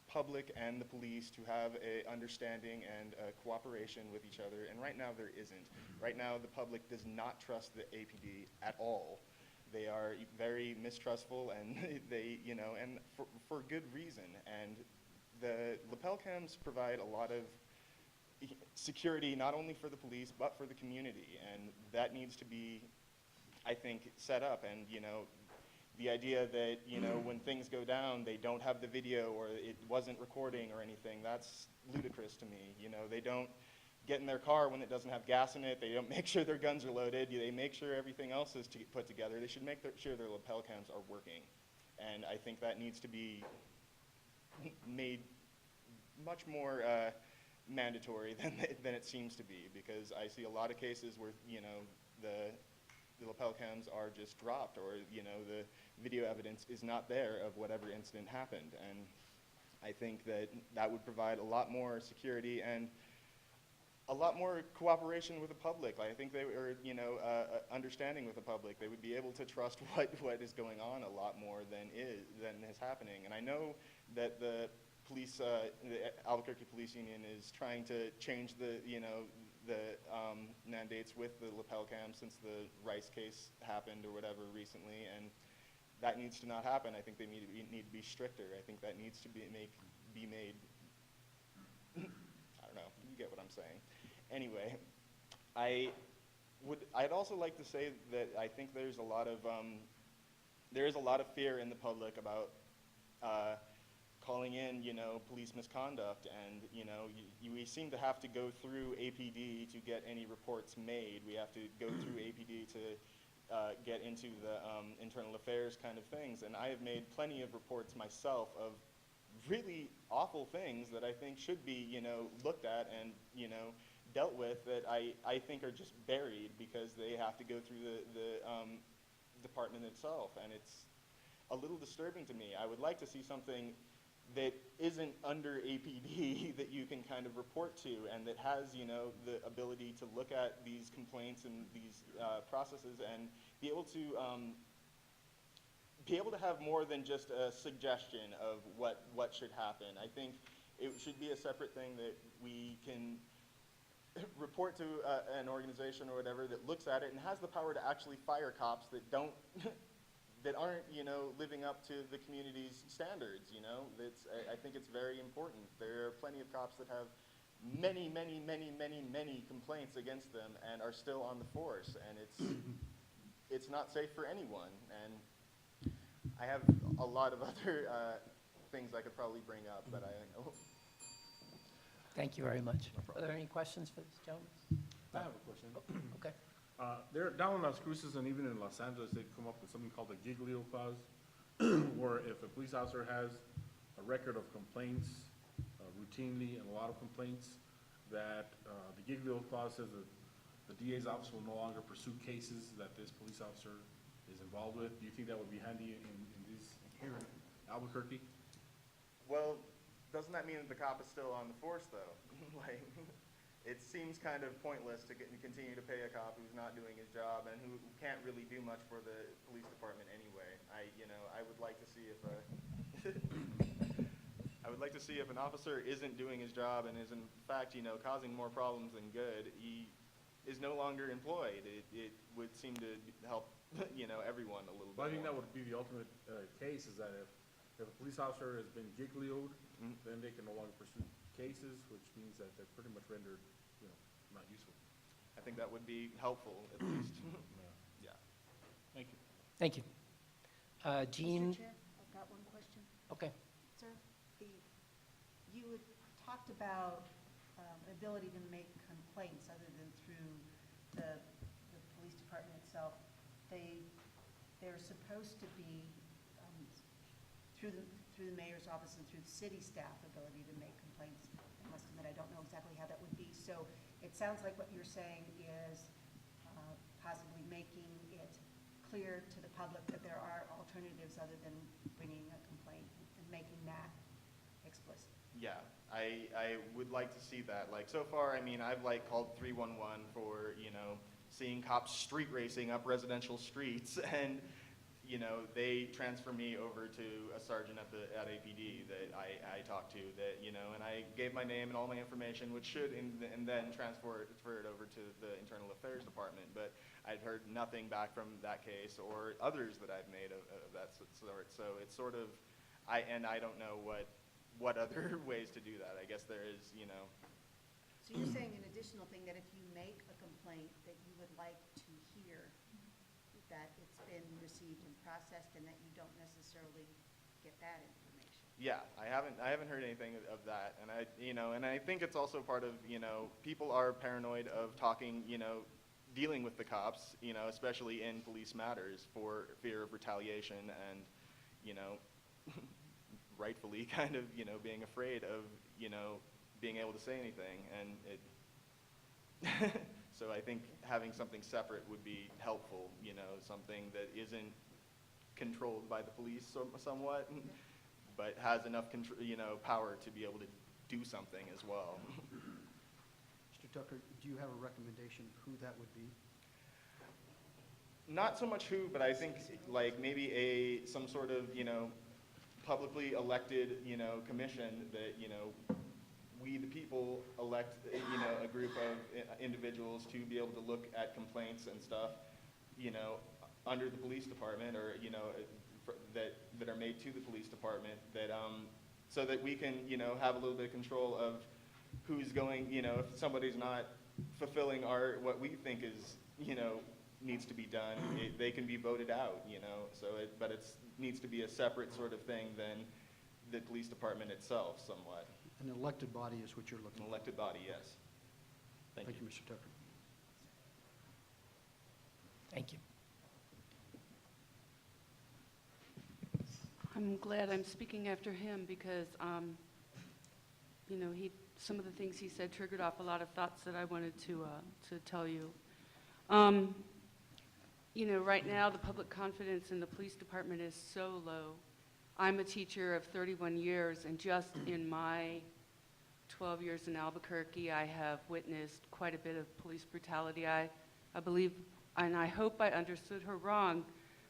public and the police to have a understanding and cooperation with each other, and right now there isn't. Right now the public does not trust the APD at all. They are very mistrustful, and and for good reason. And the lapel cams provide a lot of security not only for the police but for the community, and that needs to be, I think, set up. And the idea that when things go down they don't have the video or it wasn't recording or anything, that's ludicrous to me. They don't get in their car when it doesn't have gas in it. They don't make sure their guns are loaded. They make sure everything else is put together. They should make sure their lapel cams are working, and I think that needs to be made much more mandatory than it seems to be, because I see a lot of cases where the lapel cams are just dropped, or the video evidence is not there of whatever incident happened. And I think that would provide a lot more security and a lot more cooperation with the public. I think they were, understanding with the public. They would be able to trust what is going on a lot more than is happening. And I know that the police, the Albuquerque Police Union is trying to change the mandates with the lapel cam since the Rice case happened or whatever recently, and that needs to not happen. I think they need to be stricter. I think that needs to be made. I don't know. You get what I'm saying. Anyway, I'd also like to say that I think there is a lot of fear in the public about calling in, police misconduct, and we seem to have to go through APD to get any reports made. We have to go through APD to get into the internal affairs kind of things, and I have made plenty of reports myself of really awful things that I think should be, looked at and, dealt with, that I think are just buried because they have to go through the department itself, and it's a little disturbing to me. I would like to see something that isn't under APD that you can kind of report to, and that has, the ability to look at these complaints and these processes and be able to have more than just a suggestion of what should happen. I think it should be a separate thing that we can report to an organization or whatever that looks at it and has the power to actually fire cops that don't that aren't, living up to the community's standards. I think it's very important. There are plenty of cops that have many complaints against them and are still on the force, and it's not safe for anyone. And I have a lot of other things I could probably bring up, but I know. Thank you very much. Are there any questions for this gentleman? I have a question. Okay. There, down in Las Cruces and even in Los Angeles, they've come up with something called the Giglio clause, where if a police officer has a record of complaints, routinely and a lot of complaints, that the Giglio clause says that the DA's office will no longer pursue cases that this police officer is involved with. Do you think that would be handy here in Albuquerque? Well, doesn't that mean that the cop is still on the force, though? It seems kind of pointless to continue to pay a cop who's not doing his job and who can't really do much for the police department anyway. I would like to see if if an officer isn't doing his job and is in fact, causing more problems than good, he is no longer employed. It would seem to help, everyone a little bit. Well, I think more. that would be the ultimate case, is that if a police officer has been giglioed, then they can no longer pursue cases, which means that they're pretty much rendered, not useful. I think that would be helpful, at least. Yeah. Thank you. Thank you. Jean? Mr. Chair, I've got one question. Okay. Sir, you had talked about ability to make complaints other than through the police department itself. They're supposed to be through the mayor's office and through the city staff ability to make complaints. I must admit, I don't know exactly how that would be. So it sounds like what you're saying is possibly making it clear to the public that there are alternatives other than bringing a complaint and making that explicit. Yeah, I would like to see that. Like, so far, I mean, I've like called 311 for, you know, seeing cops street racing up residential streets, and, you know, they transfer me over to a sergeant at APD that I talked to, that, you know, and I gave my name and all my information, which should, and then transfer it over to the Internal Affairs Department. But I've heard nothing back from that case or others that I've made of that sort. So it's sort of, I don't know what other ways to do that. I guess there is, you know. So you're saying an additional thing, that if you make a complaint that you would like to hear that it's been received and processed, and that you don't necessarily get that information. Yeah, I haven't heard anything of that, and I think it's also part of, you know, people are paranoid of talking, you know, dealing with the cops, you know, especially in police matters, for fear of retaliation and, you know, rightfully kind of, you know, being afraid of, you know, being able to say anything, and it so I think having something separate would be helpful, you know, something that isn't controlled by the police somewhat, but has enough you know, power to be able to do something as well. Mr. Tucker, do you have a recommendation of who that would be? Not so much who, but I think like maybe some sort of, you know, publicly elected, you know, commission that, you know, we the people elect, you know, a group of individuals to be able to look at complaints and stuff, you know, under the police department, or, you know, that are made to the police department, that so that we can, you know, have a little bit of control of who's going, you know, if somebody's not fulfilling what we think is, you know, needs to be done, they can be voted out, you know. So but it needs to be a separate sort of thing than the police department itself, somewhat. An elected body is what you're looking for? An elected body, yes. Thank you, Mr. Tucker. Thank you. I'm glad I'm speaking after him because, you know, some of the things he said triggered off a lot of thoughts that I wanted to tell you. You know, right now the public confidence in the police department is so low. I'm a teacher of 31 years, and just in my 12 years in Albuquerque, I have witnessed quite a bit of police brutality. I believe, and I hope I understood her wrong,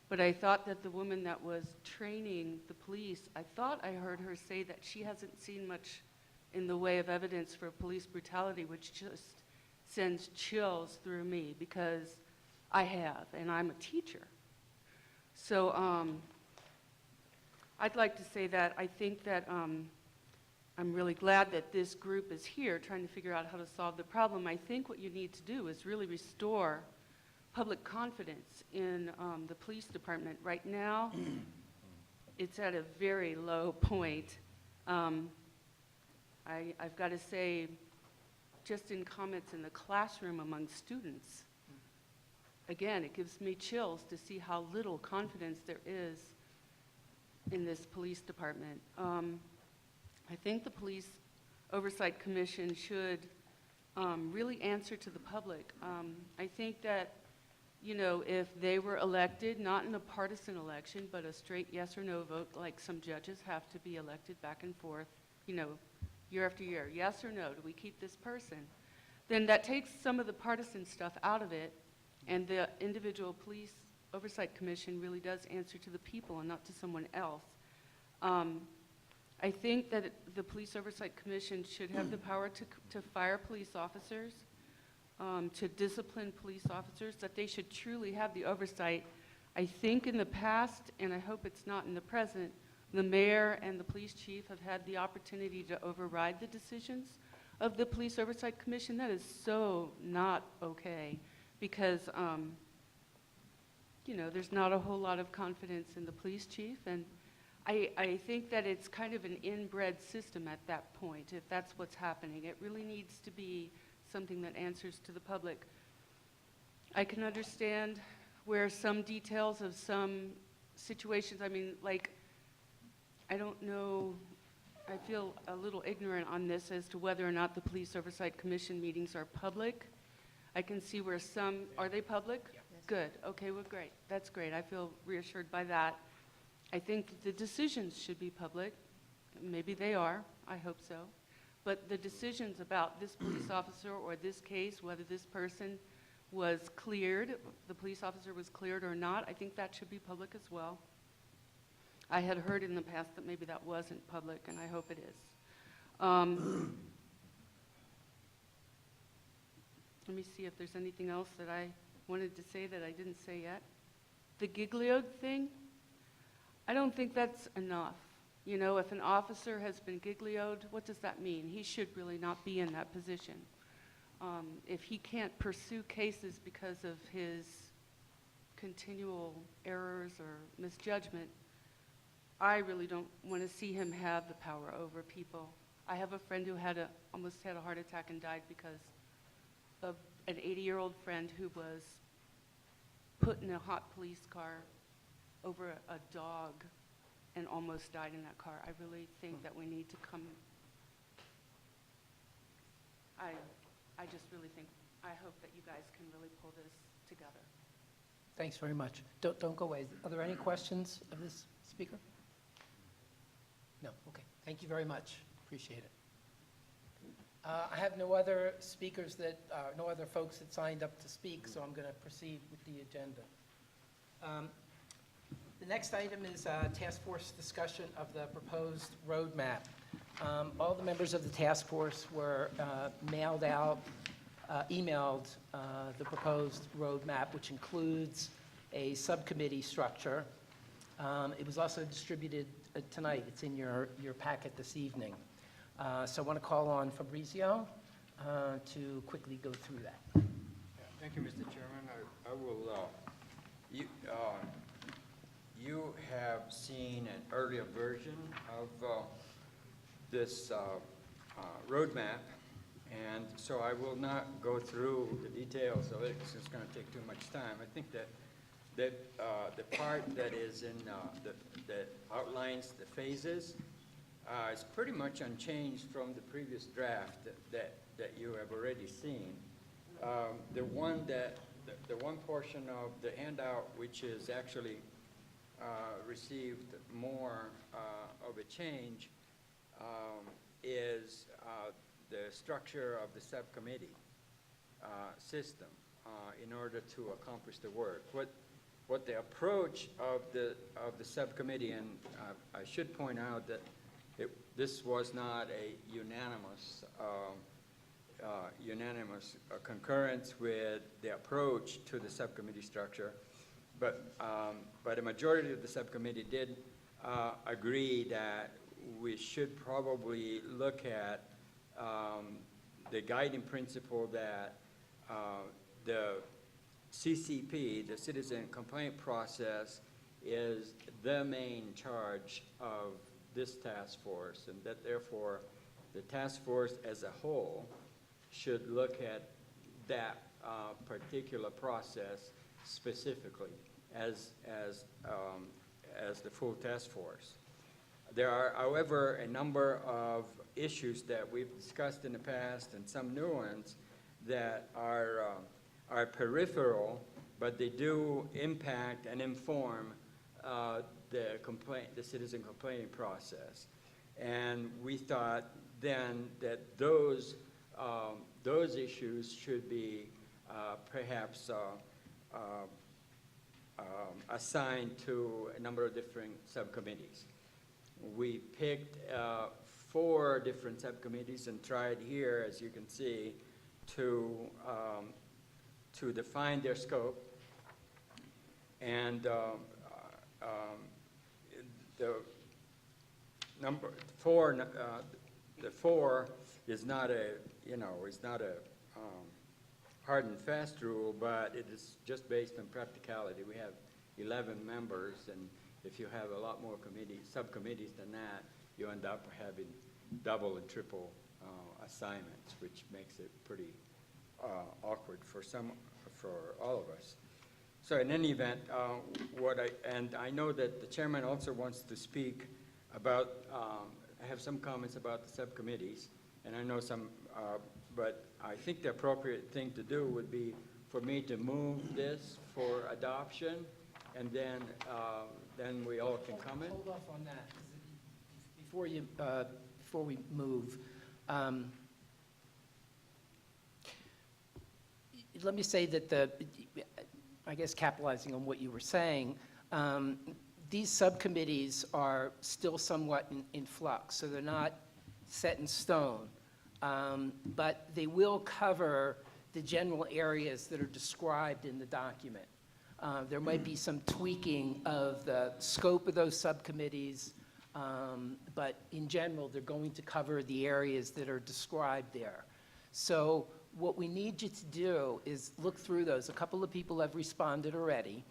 but I thought that the woman that was training the police, I thought I heard her say that she hasn't seen much in the way of evidence for police brutality, which just sends chills through me because I have, and I'm a teacher. So I'd like to say that I think that I'm really glad that this group is here trying to figure out how to solve the problem. I think what you need to do is really restore public confidence in the police department. Right now, it's at a very low point. I've got to say, just in comments in the classroom among students, again, it gives me chills to see how little confidence there is in this police department. I think the Police Oversight Commission should really answer to the public. I think that, you know, if they were elected, not in a partisan election, but a straight yes or no vote, like some judges have to be elected back and forth, you know, year after year, yes or no, do we keep this person? Then that takes some of the partisan stuff out of it, and the individual Police Oversight Commission really does answer to the people and not to someone else. I think that the Police Oversight Commission should have the power to fire police officers, to discipline police officers, that they should truly have the oversight. I think in the past, and I hope it's not in the present, the mayor and the police chief have had the opportunity to override the decisions of the Police Oversight Commission. That is so not okay, because you know, there's not a whole lot of confidence in the police chief, and I think that it's kind of an inbred system at that point, if that's what's happening. It really needs to be something that answers to the public. I can understand where some details of some situations, I mean, like, I don't know, I feel a little ignorant on this as to whether or not the Police Oversight Commission meetings are public. I can see where some, are they public? Yeah. Good, okay, well, great, that's great, I feel reassured by that. I think the decisions should be public, maybe they are, I hope so. But the decisions about this police officer or this case, whether this person was cleared, the police officer was cleared or not, I think that should be public as well. I had heard in the past that maybe that wasn't public, and I hope it is. Let me see if there's anything else that I wanted to say that I didn't say yet. The giglioed thing, I don't think that's enough. You know, if an officer has been giglioed, what does that mean? He should really not be in that position. If he can't pursue cases because of his continual errors or misjudgment, I really don't want to see him have the power over people. I have a friend who almost had a heart attack and died because of an 80-year-old friend who was put in a hot police car over a dog and almost died in that car. I really think that we need to come, I just really think, I hope that you guys can really pull this together. Thanks very much. Don't go away. Are there any questions of this speaker? No, okay. Thank you very much. Appreciate it. I have no other speakers no other folks that signed up to speak, so I'm going to proceed with the agenda. The next item is task force discussion of the proposed roadmap. All the members of the task force were emailed the proposed roadmap, which includes a subcommittee structure. It was also distributed tonight. It's in your packet this evening. So I want to call on Fabrizio to quickly go through that. Yeah, thank you, Mr. Chairman. I will, you have seen an earlier version of this roadmap, and so I will not go through the details of it because it's going to take too much time. I think that the part that is in that outlines the phases is pretty much unchanged from the previous draft that you have already seen. The one portion of the handout which is actually received more of a change is the structure of the subcommittee system in order to accomplish the work. What the approach of the subcommittee, and I should point out that this was not a unanimous concurrence with the approach to the subcommittee structure, but a majority of the subcommittee did agree that we should probably look at the guiding principle that the CCP, the citizen complaint process, is the main charge of this task force, and that therefore the task force as a whole should look at that particular process specifically as the full task force. There are, however, a number of issues that we've discussed in the past and some new ones that are peripheral, but they do impact and inform the citizen complaining process. And we thought then that those issues should be perhaps assigned to a number of different subcommittees. We picked 4 different subcommittees and tried here, as you can see, to define their scope. And the number 4, the 4 is not a, it's not a hard and fast rule, but it is just based on practicality. We have 11 members, and If you have a lot more committees, subcommittees than that, you end up having double and triple assignments, which makes it pretty awkward for all of us. So in any event, and I know that the chairman also wants to speak about, I have some comments about the subcommittees, and I know some, but I think the appropriate thing to do would be for me to move this for adoption, and then we all can comment. Hold off on that, 'cause before we move. Let me say that I guess capitalizing on what you were saying, these subcommittees are still somewhat in flux, so they're not set in stone. But they will cover the general areas that are described in the document. There might be some tweaking of the scope of those subcommittees, but in general, they're going to cover the areas that are described there. So what we need you to do is look through those. A couple of people have responded already,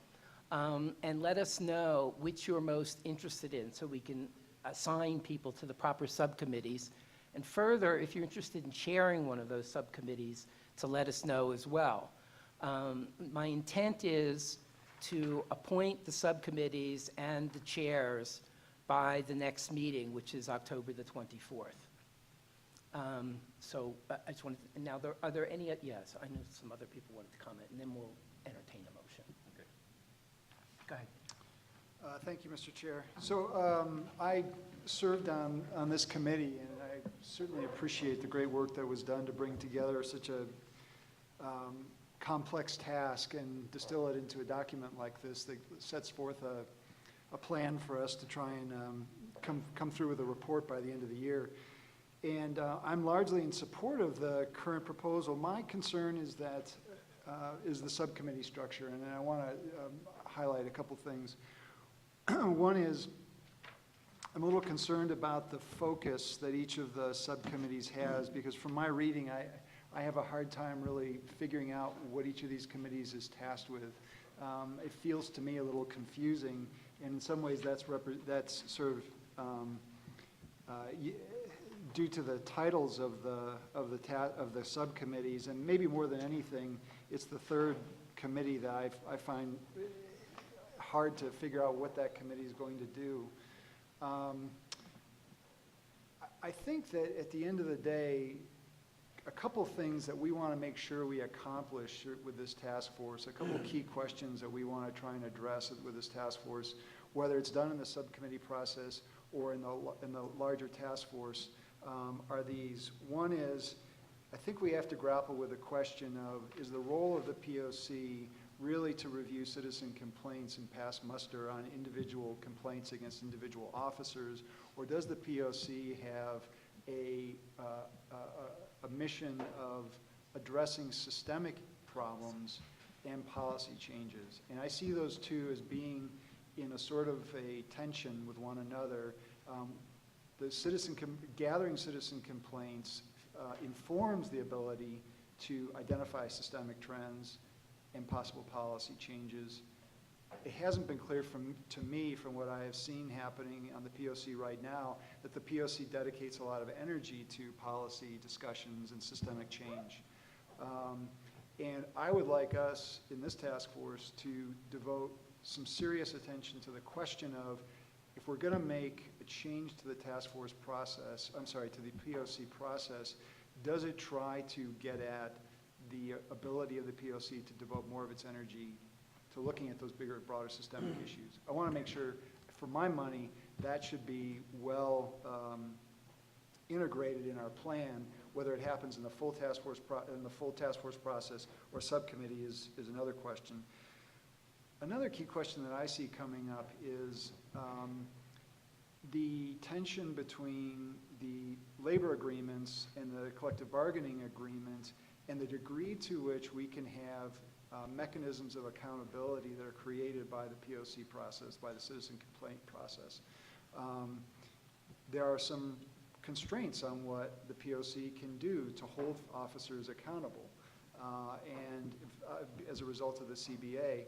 and let us know which you're most interested in so we can assign people to the proper subcommittees. And further, if you're interested in chairing one of those subcommittees, to let us know as well. My intent is to appoint the subcommittees and the chairs by the next meeting, which is October the 24th. So I just wanted to, now, are there any, yes, I know some other people wanted to comment, and then we'll entertain a motion. Okay. Go ahead. Thank you, Mr. Chair. So I served on this committee, and I certainly appreciate the great work that was done to bring together such a complex task and distill it into a document like this that sets forth a plan for us to try and come through with a report by the end of the year. And I'm largely in support of the current proposal. My concern is that is the subcommittee structure, and I want to highlight a couple things. One is I'm a little concerned about the focus that each of the subcommittees has, because from my reading, I have a hard time really figuring out what each of these committees is tasked with. It feels to me a little confusing, and in some ways that's sort of due to the titles of the subcommittees, and maybe more than anything, it's the third committee that I find hard to figure out what that committee is going to do. I think that at the end of the day, a couple things that we want to make sure we accomplish with this task force, a couple key questions that we want to try and address with this task force, whether it's done in the subcommittee process or in the larger task force, are these. One is, I think we have to grapple with the question of, is the role of the POC really to review citizen complaints and pass muster on individual complaints against individual officers, or does the POC have a mission of addressing systemic problems and policy changes? And I see those two as being in a sort of a tension with one another. Gathering citizen complaints informs the ability to identify systemic trends and possible policy changes. It hasn't been clear to me from what I have seen happening on the POC right now that the POC dedicates a lot of energy to policy discussions and systemic change. And I would like us in this task force to devote some serious attention to the question of, if we're going to make a change to the task force process, to the POC process, does it try to get at the ability of the POC to devote more of its energy to looking at those bigger, broader systemic issues? I want to make sure, for my money, that should be well integrated in our plan. Whether it happens in the full task force process or subcommittee is another question. Another key question that I see coming up is the tension between the labor agreements and the collective bargaining agreement, and the degree to which we can have mechanisms of accountability that are created by the POC process, by the citizen complaint process. There are some constraints on what the POC can do to hold officers accountable. And as a result of the CBA,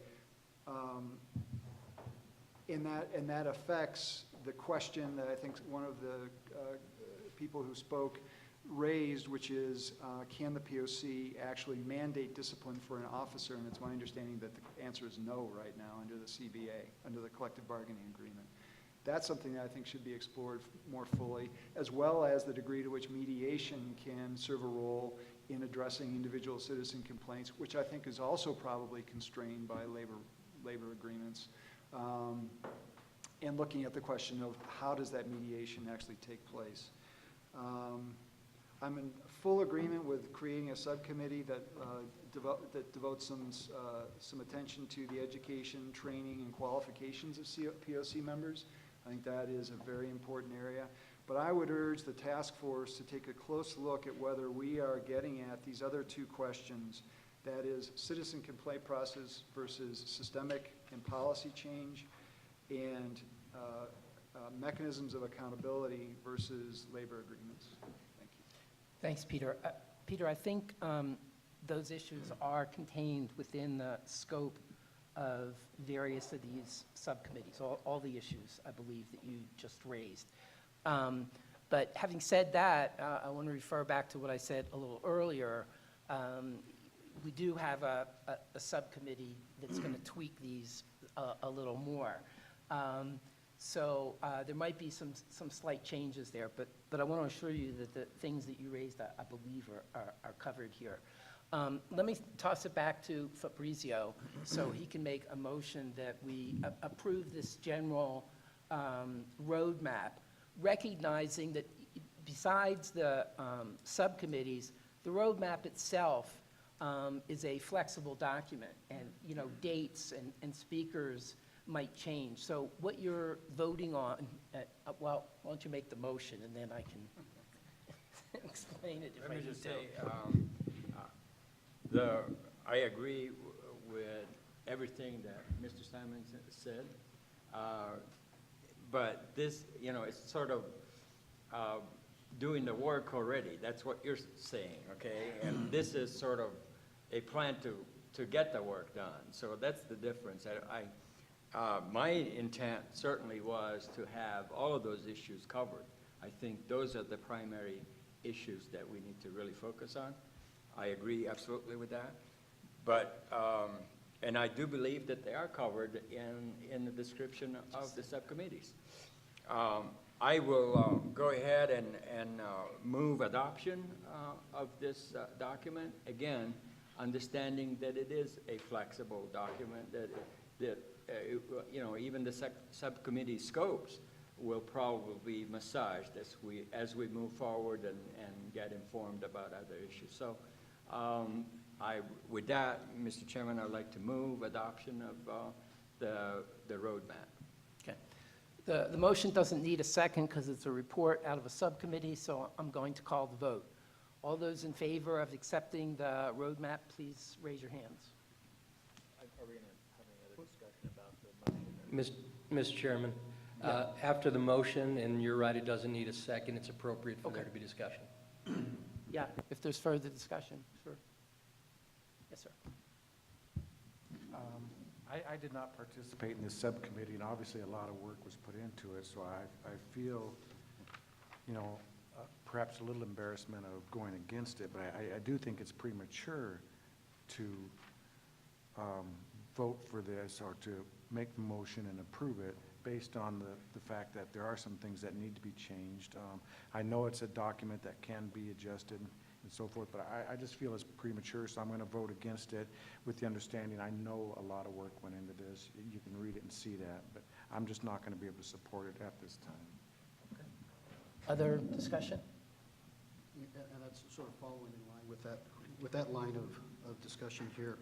And that affects the question that I think one of the people who spoke raised, which is, can the POC actually mandate discipline for an officer? And it's my understanding that the answer is no right now under the CBA, under the collective bargaining agreement. That's something that I think should be explored more fully, as well as the degree to which mediation can serve a role in addressing individual citizen complaints, which I think is also probably constrained by labor agreements. And looking at the question of how does that mediation actually take place. I'm in full agreement with creating a subcommittee that devotes some attention to the education, training, and qualifications of POC members. I think that is a very important area. But I would urge the task force to take a close look at whether we are getting at these other two questions, that is citizen complaint process versus systemic and policy change, and mechanisms of accountability versus labor agreements. Thank you. Thanks, Peter. Peter, I think those issues are contained within the scope of various of these subcommittees, all the issues, I believe, that you just raised. But having said that, I want to refer back to what I said a little earlier. We do have a subcommittee that's going to tweak these a little more. So there might be some slight changes there, but I want to assure you that the things that you raised, I believe, are covered here. Let me toss it back to Fabrizio so he can make a motion that we approve this general roadmap, recognizing that besides the subcommittees, the roadmap itself is a flexible document, and dates and speakers might change. So what you're voting on, well, why don't you make the motion and then I can explain it if I need to. I agree with everything that Mr. Simon said, but this, it's sort of doing the work already. That's what you're saying, okay? And this is sort of a plan to get the work done. So that's the difference. My intent certainly was to have all of those issues covered. I think those are the primary issues that we need to really focus on. I agree absolutely with that. But, and I do believe that they are covered in the description of the subcommittees. I will go ahead and move adoption of this document. Again, understanding that it is a flexible document, that even the subcommittee scopes will probably be massaged as we move forward and get informed about other issues. So with that, Mr. Chairman, I'd like to move adoption of the roadmap. Okay. The motion doesn't need a second because it's a report out of a subcommittee, so I'm going to call the vote. All those in favor of accepting the roadmap, please raise your hands. Are we going to have any other discussion about the motion? Mr. Chairman, after the motion, and you're right, it doesn't need a second, it's appropriate for there to be discussion. Yeah, if there's further discussion, sure. Yes, sir. I did not participate in this subcommittee, and obviously a lot of work was put into it, so I feel, perhaps a little embarrassment of going against it, but I do think it's premature to vote for this or to make the motion and approve it based on the fact that there are some things that need to be changed. I know it's a document that can be adjusted and so forth, but I just feel it's premature, so I'm going to vote against it with the understanding I know a lot of work went into this. You can read it and see that, but I'm just not going to be able to support it at this time. Okay. Other discussion? And that's sort of following in line with that line of discussion here.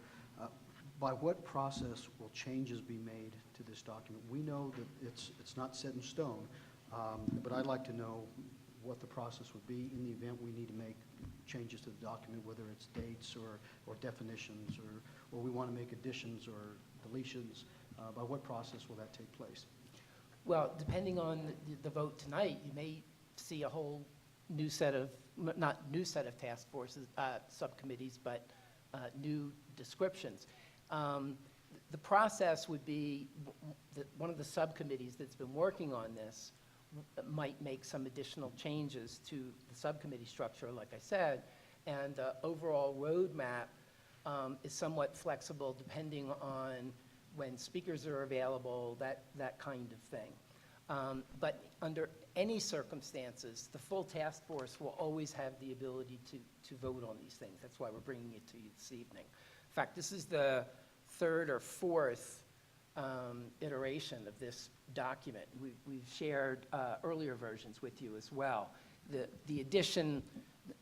By what process will changes be made to this document? We know that it's not set in stone, but I'd like to know what the process would be in the event we need to make changes to the document, whether it's dates or definitions, or we want to make additions or deletions. By what process will that take place? Well, depending on the vote tonight, you may see a whole new set of, not new set of task forces, subcommittees, but new descriptions. the process would be, one of the subcommittees that's been working on this might make some additional changes to the subcommittee structure, like I said, and the overall roadmap is somewhat flexible depending on when speakers are available, that kind of thing. But under any circumstances, the full task force will always have the ability to vote on these things. That's why we're bringing it to you this evening. In fact, this is the third or fourth iteration of this document. We've shared earlier versions with you as well. The addition,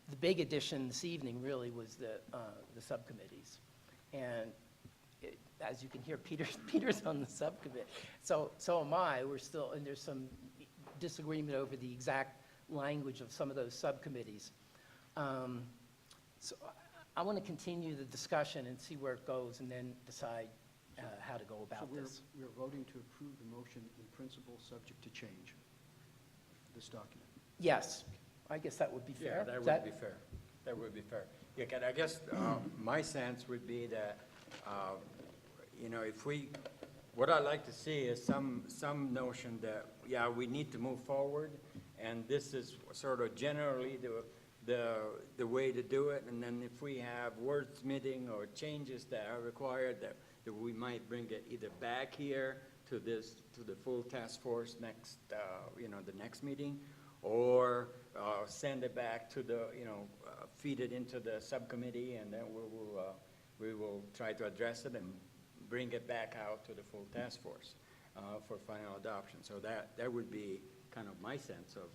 the big addition this evening really was the subcommittees. And as you can hear, Peter's on the subcommittee. So am I. We're still, and there's some disagreement over the exact language of some of those subcommittees. So I want to continue the discussion and see where it goes and then decide how to go about this. We're voting to approve the motion in principle, subject to change, this document. Yes, I guess that would be fair. Yeah, that would be fair. That would be fair. Yeah, and I guess my sense would be that, if what I'd like to see is some notion that, yeah, we need to move forward, and this is sort of generally the way to do it, and then if we have wordsmithing or changes that are required, that we might bring it either back here to the full task force next, the next meeting, or send it back to feed it into the subcommittee, and then we will try to address it and bring it back out to the full task force for final adoption. So that would be kind of my sense of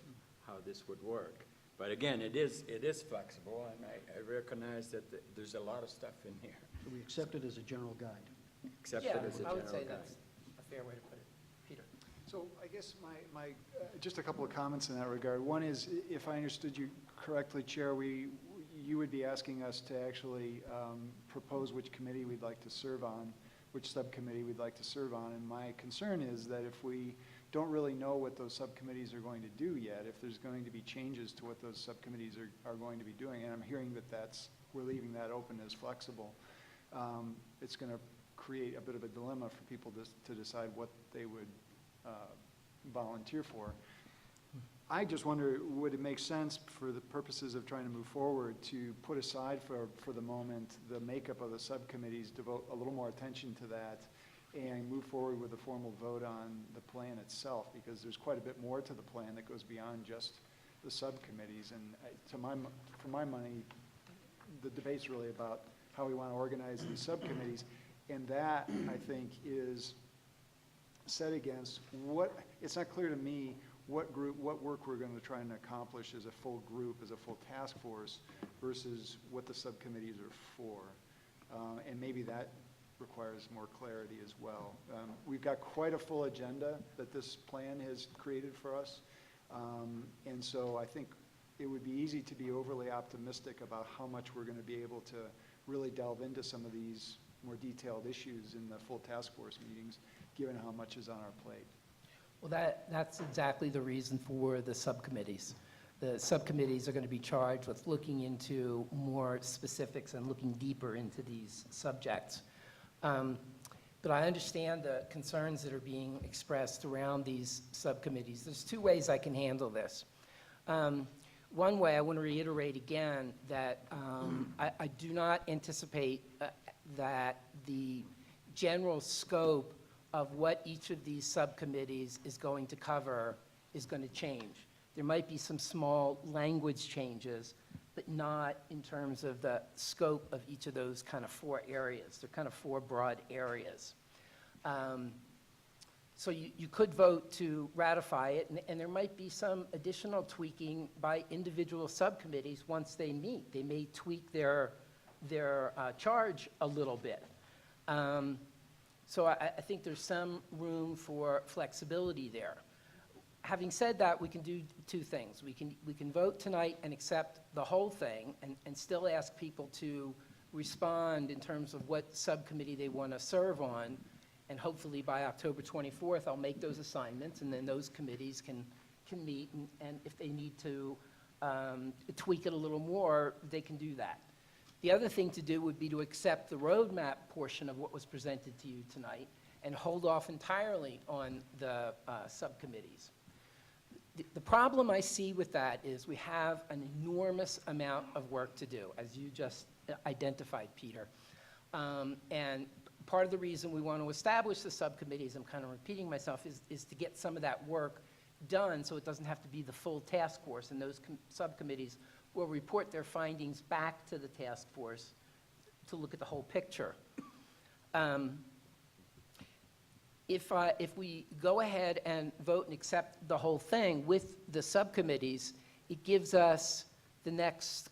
how this would work. But again, it is flexible, and I recognize that there's a lot of stuff in here. So we accept it as a general guide. Yeah, I would say that's a fair way to put it. Peter? So I guess my just a couple of comments in that regard. One is, if I understood you correctly, Chair, you would be asking us to actually propose which committee we'd like to serve on, which subcommittee we'd like to serve on. And my concern is that if we don't really know what those subcommittees are going to do yet, if there's going to be changes to what those subcommittees are going to be doing, and I'm hearing that we're leaving that open as flexible, it's going to create a bit of a dilemma for people to decide what they would volunteer for. I just wonder, would it make sense for the purposes of trying to move forward to put aside for the moment the makeup of the subcommittees, devote a little more attention to that, and move forward with a formal vote on the plan itself, because there's quite a bit more to the plan that goes beyond just the subcommittees. And for my money, the debate's really about how we want to organize these subcommittees, and that, I think, is set against it's not clear to me what work we're going to try and accomplish as a full group, as a full task force, versus what the subcommittees are for. And maybe that requires more clarity as well. We've got quite a full agenda that this plan has created for us. And so I think it would be easy to be overly optimistic about how much we're going to be able to really delve into some of these more detailed issues in the full task force meetings, given how much is on our plate. Well, that's exactly the reason for the subcommittees. The subcommittees are going to be charged with looking into more specifics and looking deeper into these subjects. But I understand the concerns that are being expressed around these subcommittees. There's two ways I can handle this. One way, I want to reiterate again that I do not anticipate that the general scope of what each of these subcommittees is going to cover is going to change. There might be some small language changes, but not in terms of the scope of each of those kind of four areas. They're kind of four broad areas. So you could vote to ratify it, and there might be some additional tweaking by individual subcommittees once they meet. They may tweak their charge a little bit. So I think there's some room for flexibility there. Having said that, we can do two things. We can vote tonight and accept the whole thing and still ask people to respond in terms of what subcommittee they want to serve on. And hopefully by October 24th, I'll make those assignments, and then those committees can meet. And if they need to tweak it a little more, they can do that. The other thing to do would be to accept the roadmap portion of what was presented to you tonight and hold off entirely on the subcommittees. The problem I see with that is we have an enormous amount of work to do, as you just identified, Peter. And part of the reason we want to establish the subcommittees, I'm kind of repeating myself, is to get some of that work done so it doesn't have to be the full task force, and those subcommittees will report their findings back to the task force to look at the whole picture. If we go ahead and vote and accept the whole thing with the subcommittees, it gives us the next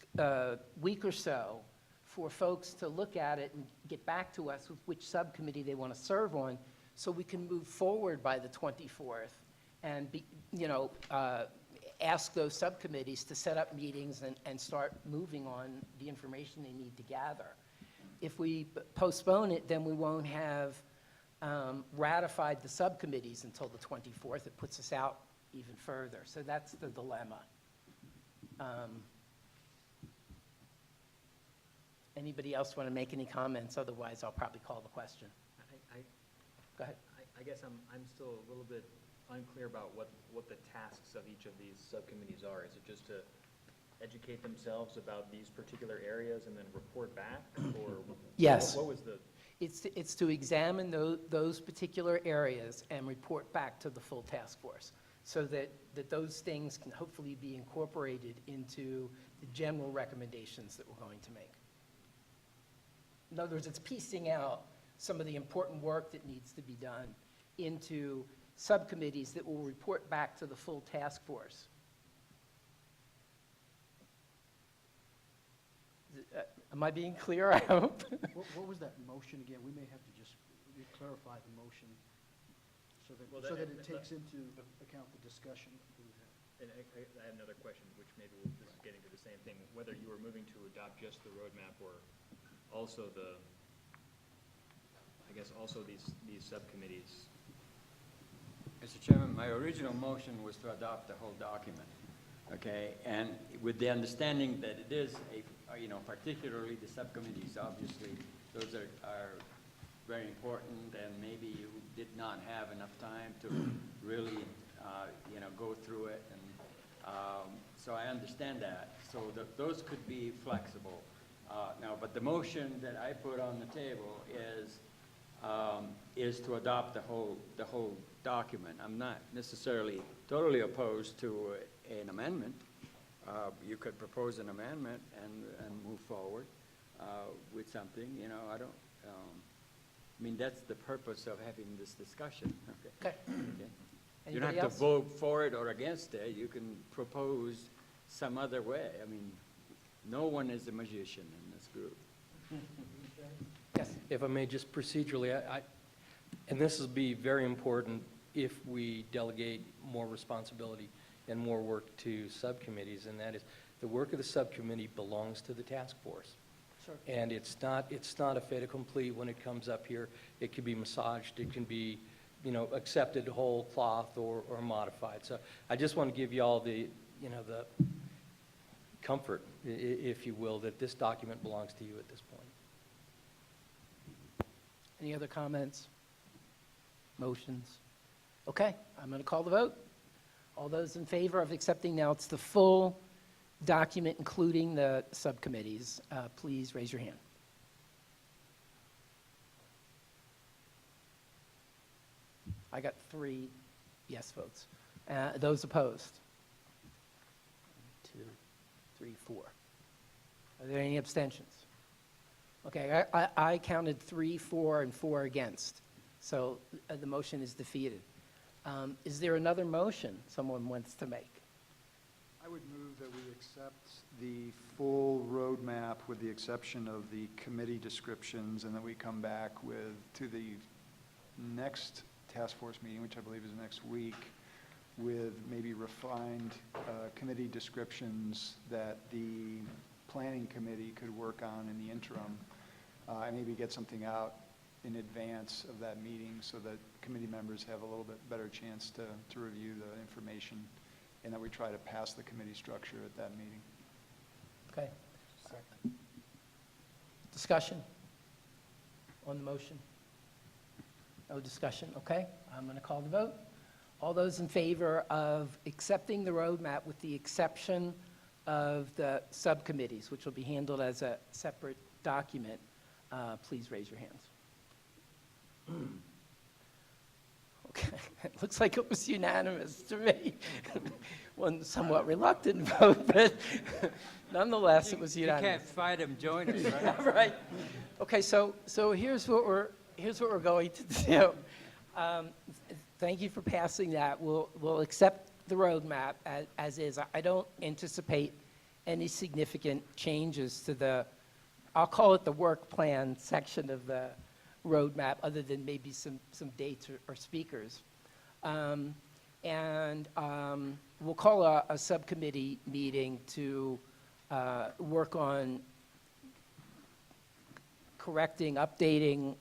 week or so for folks to look at it and get back to us with which subcommittee they want to serve on, so we can move forward by the 24th and ask those subcommittees to set up meetings and start moving on the information they need to gather. If we postpone it, then we won't have ratified the subcommittees until the 24th. It puts us out even further. So that's the dilemma. Anybody else want to make any comments? Otherwise, I'll probably call the question. Go ahead. I guess I'm still a little bit unclear about what the tasks of each of these subcommittees are. Is it just to educate themselves about these particular areas and then report back? Or Yes. What was the... It's to examine those particular areas and report back to the full task force, so that those things can hopefully be incorporated into the general recommendations that we're going to make. In other words, it's piecing out some of the important work that needs to be done into subcommittees that will report back to the full task force. Am I being clear? I hope. What was that motion again? We may have to just clarify the motion so that, Well, so that it takes into account the discussion that we've had. And I have another question, which maybe this is getting to the same thing. Whether you were moving to adopt just the roadmap or also also these subcommittees. Mr. Chairman, my original motion was to adopt the whole document, okay? And with the understanding that it is particularly the subcommittees, obviously, those are very important, and maybe you did not have enough time to really, go through it. And so I understand that. So those could be flexible. Now, but the motion that I put on the table is to adopt the whole document. I'm not necessarily totally opposed to an amendment. You could propose an amendment and move forward with something. I don't. That's the purpose of having this discussion. Okay. You don't have to vote for it or against it. You can propose some other way. No one is a magician in this group. Yes. If I may, just procedurally, and this will be very important if we delegate more responsibility and more work to subcommittees, and that is the work of the subcommittee belongs to the task force. Sure. And it's not a fait accompli when it comes up here. It can be massaged, it can be, accepted whole cloth or modified. So I just want to give you all the comfort, if you will, that this document belongs to you at this point. Any other comments? Motions? Okay, I'm going to call the vote. All those in favor of accepting, now it's the full document, including the subcommittees, please raise your hand. I got 3 yes votes. Those opposed? 1, 2, 3, 4. Are there any abstentions? Okay, I counted 3, 4, and 4 against. So the motion is defeated. Is there another motion someone wants to make? I would move that we accept the full roadmap with the exception of the committee descriptions, and that we come back to the next task force meeting, which I believe is next week, with maybe refined committee descriptions that the planning committee could work on in the interim, and maybe get something out in advance of that meeting so that committee members have a little bit better chance to review the information, and that we try to pass the committee structure at that meeting. Okay. Discussion on the motion? No discussion, okay. I'm going to call the vote. All those in favor of accepting the roadmap with the exception of the subcommittees, which will be handled as a separate document, please raise your hands. Okay, it looks like it was unanimous to me. One somewhat reluctant vote, but nonetheless, it was unanimous. You can't fight them, join us, right? Yeah, right. Okay, so here's what we're going to do. Thank you for passing that. We'll accept the roadmap as is. I don't anticipate any significant changes to the, I'll call it the work plan section of the roadmap, other than maybe some dates or speakers. And we'll call a subcommittee meeting to work on correcting, updating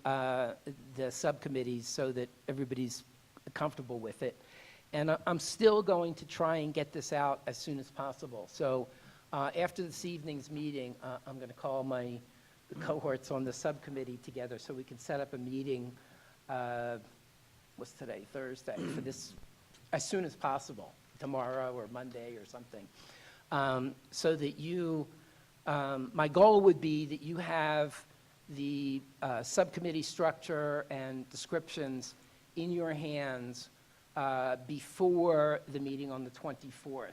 the subcommittees so that everybody's comfortable with it. And I'm still going to try and get this out as soon as possible. So after this evening's meeting, I'm going to call the cohorts on the subcommittee together so we can set up a meeting, what's today, Thursday, for this as soon as possible, tomorrow or Monday or something. So that you, my goal would be that you have the subcommittee structure and descriptions in your hands before the meeting on the 24th,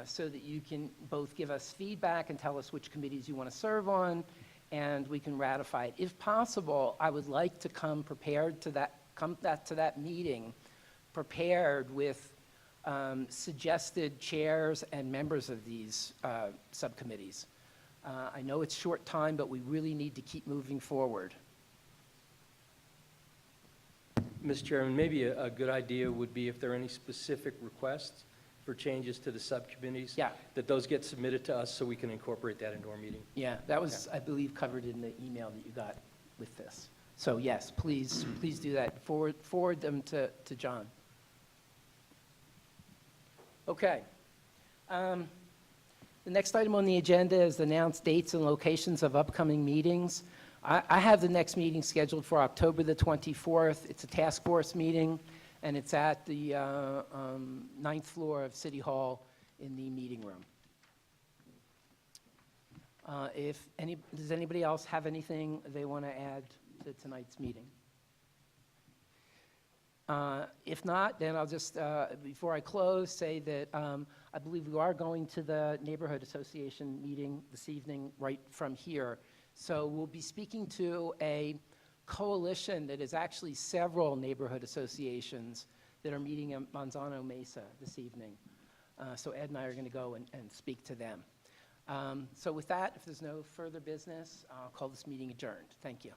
so that you can both give us feedback and tell us which committees you want to serve on, and we can ratify it. If possible, I would like to come prepared to that meeting, prepared with suggested chairs and members of these subcommittees. I know it's short time, but we really need to keep moving forward. Mr. Chairman, maybe a good idea would be if there are any specific requests for changes to the subcommittees, Yeah. that those get submitted to us so we can incorporate that into our meeting. Yeah, that was, I believe, covered in the email that you got with this. So yes, please do that. Forward them to John. Okay. The next item on the agenda is announce dates and locations of upcoming meetings. I have the next meeting scheduled for October the 24th. It's a task force meeting, and it's at the 9th floor of City Hall in the meeting room. Does anybody else have anything they want to add to tonight's meeting? If not, then I'll just, before I close, say that I believe we are going to the Neighborhood Association meeting this evening right from here. So we'll be speaking to a coalition that is actually several neighborhood associations that are meeting in Manzano Mesa this evening. So Ed and I are going to go and speak to them. So with that, if there's no further business, I'll call this meeting adjourned. Thank you.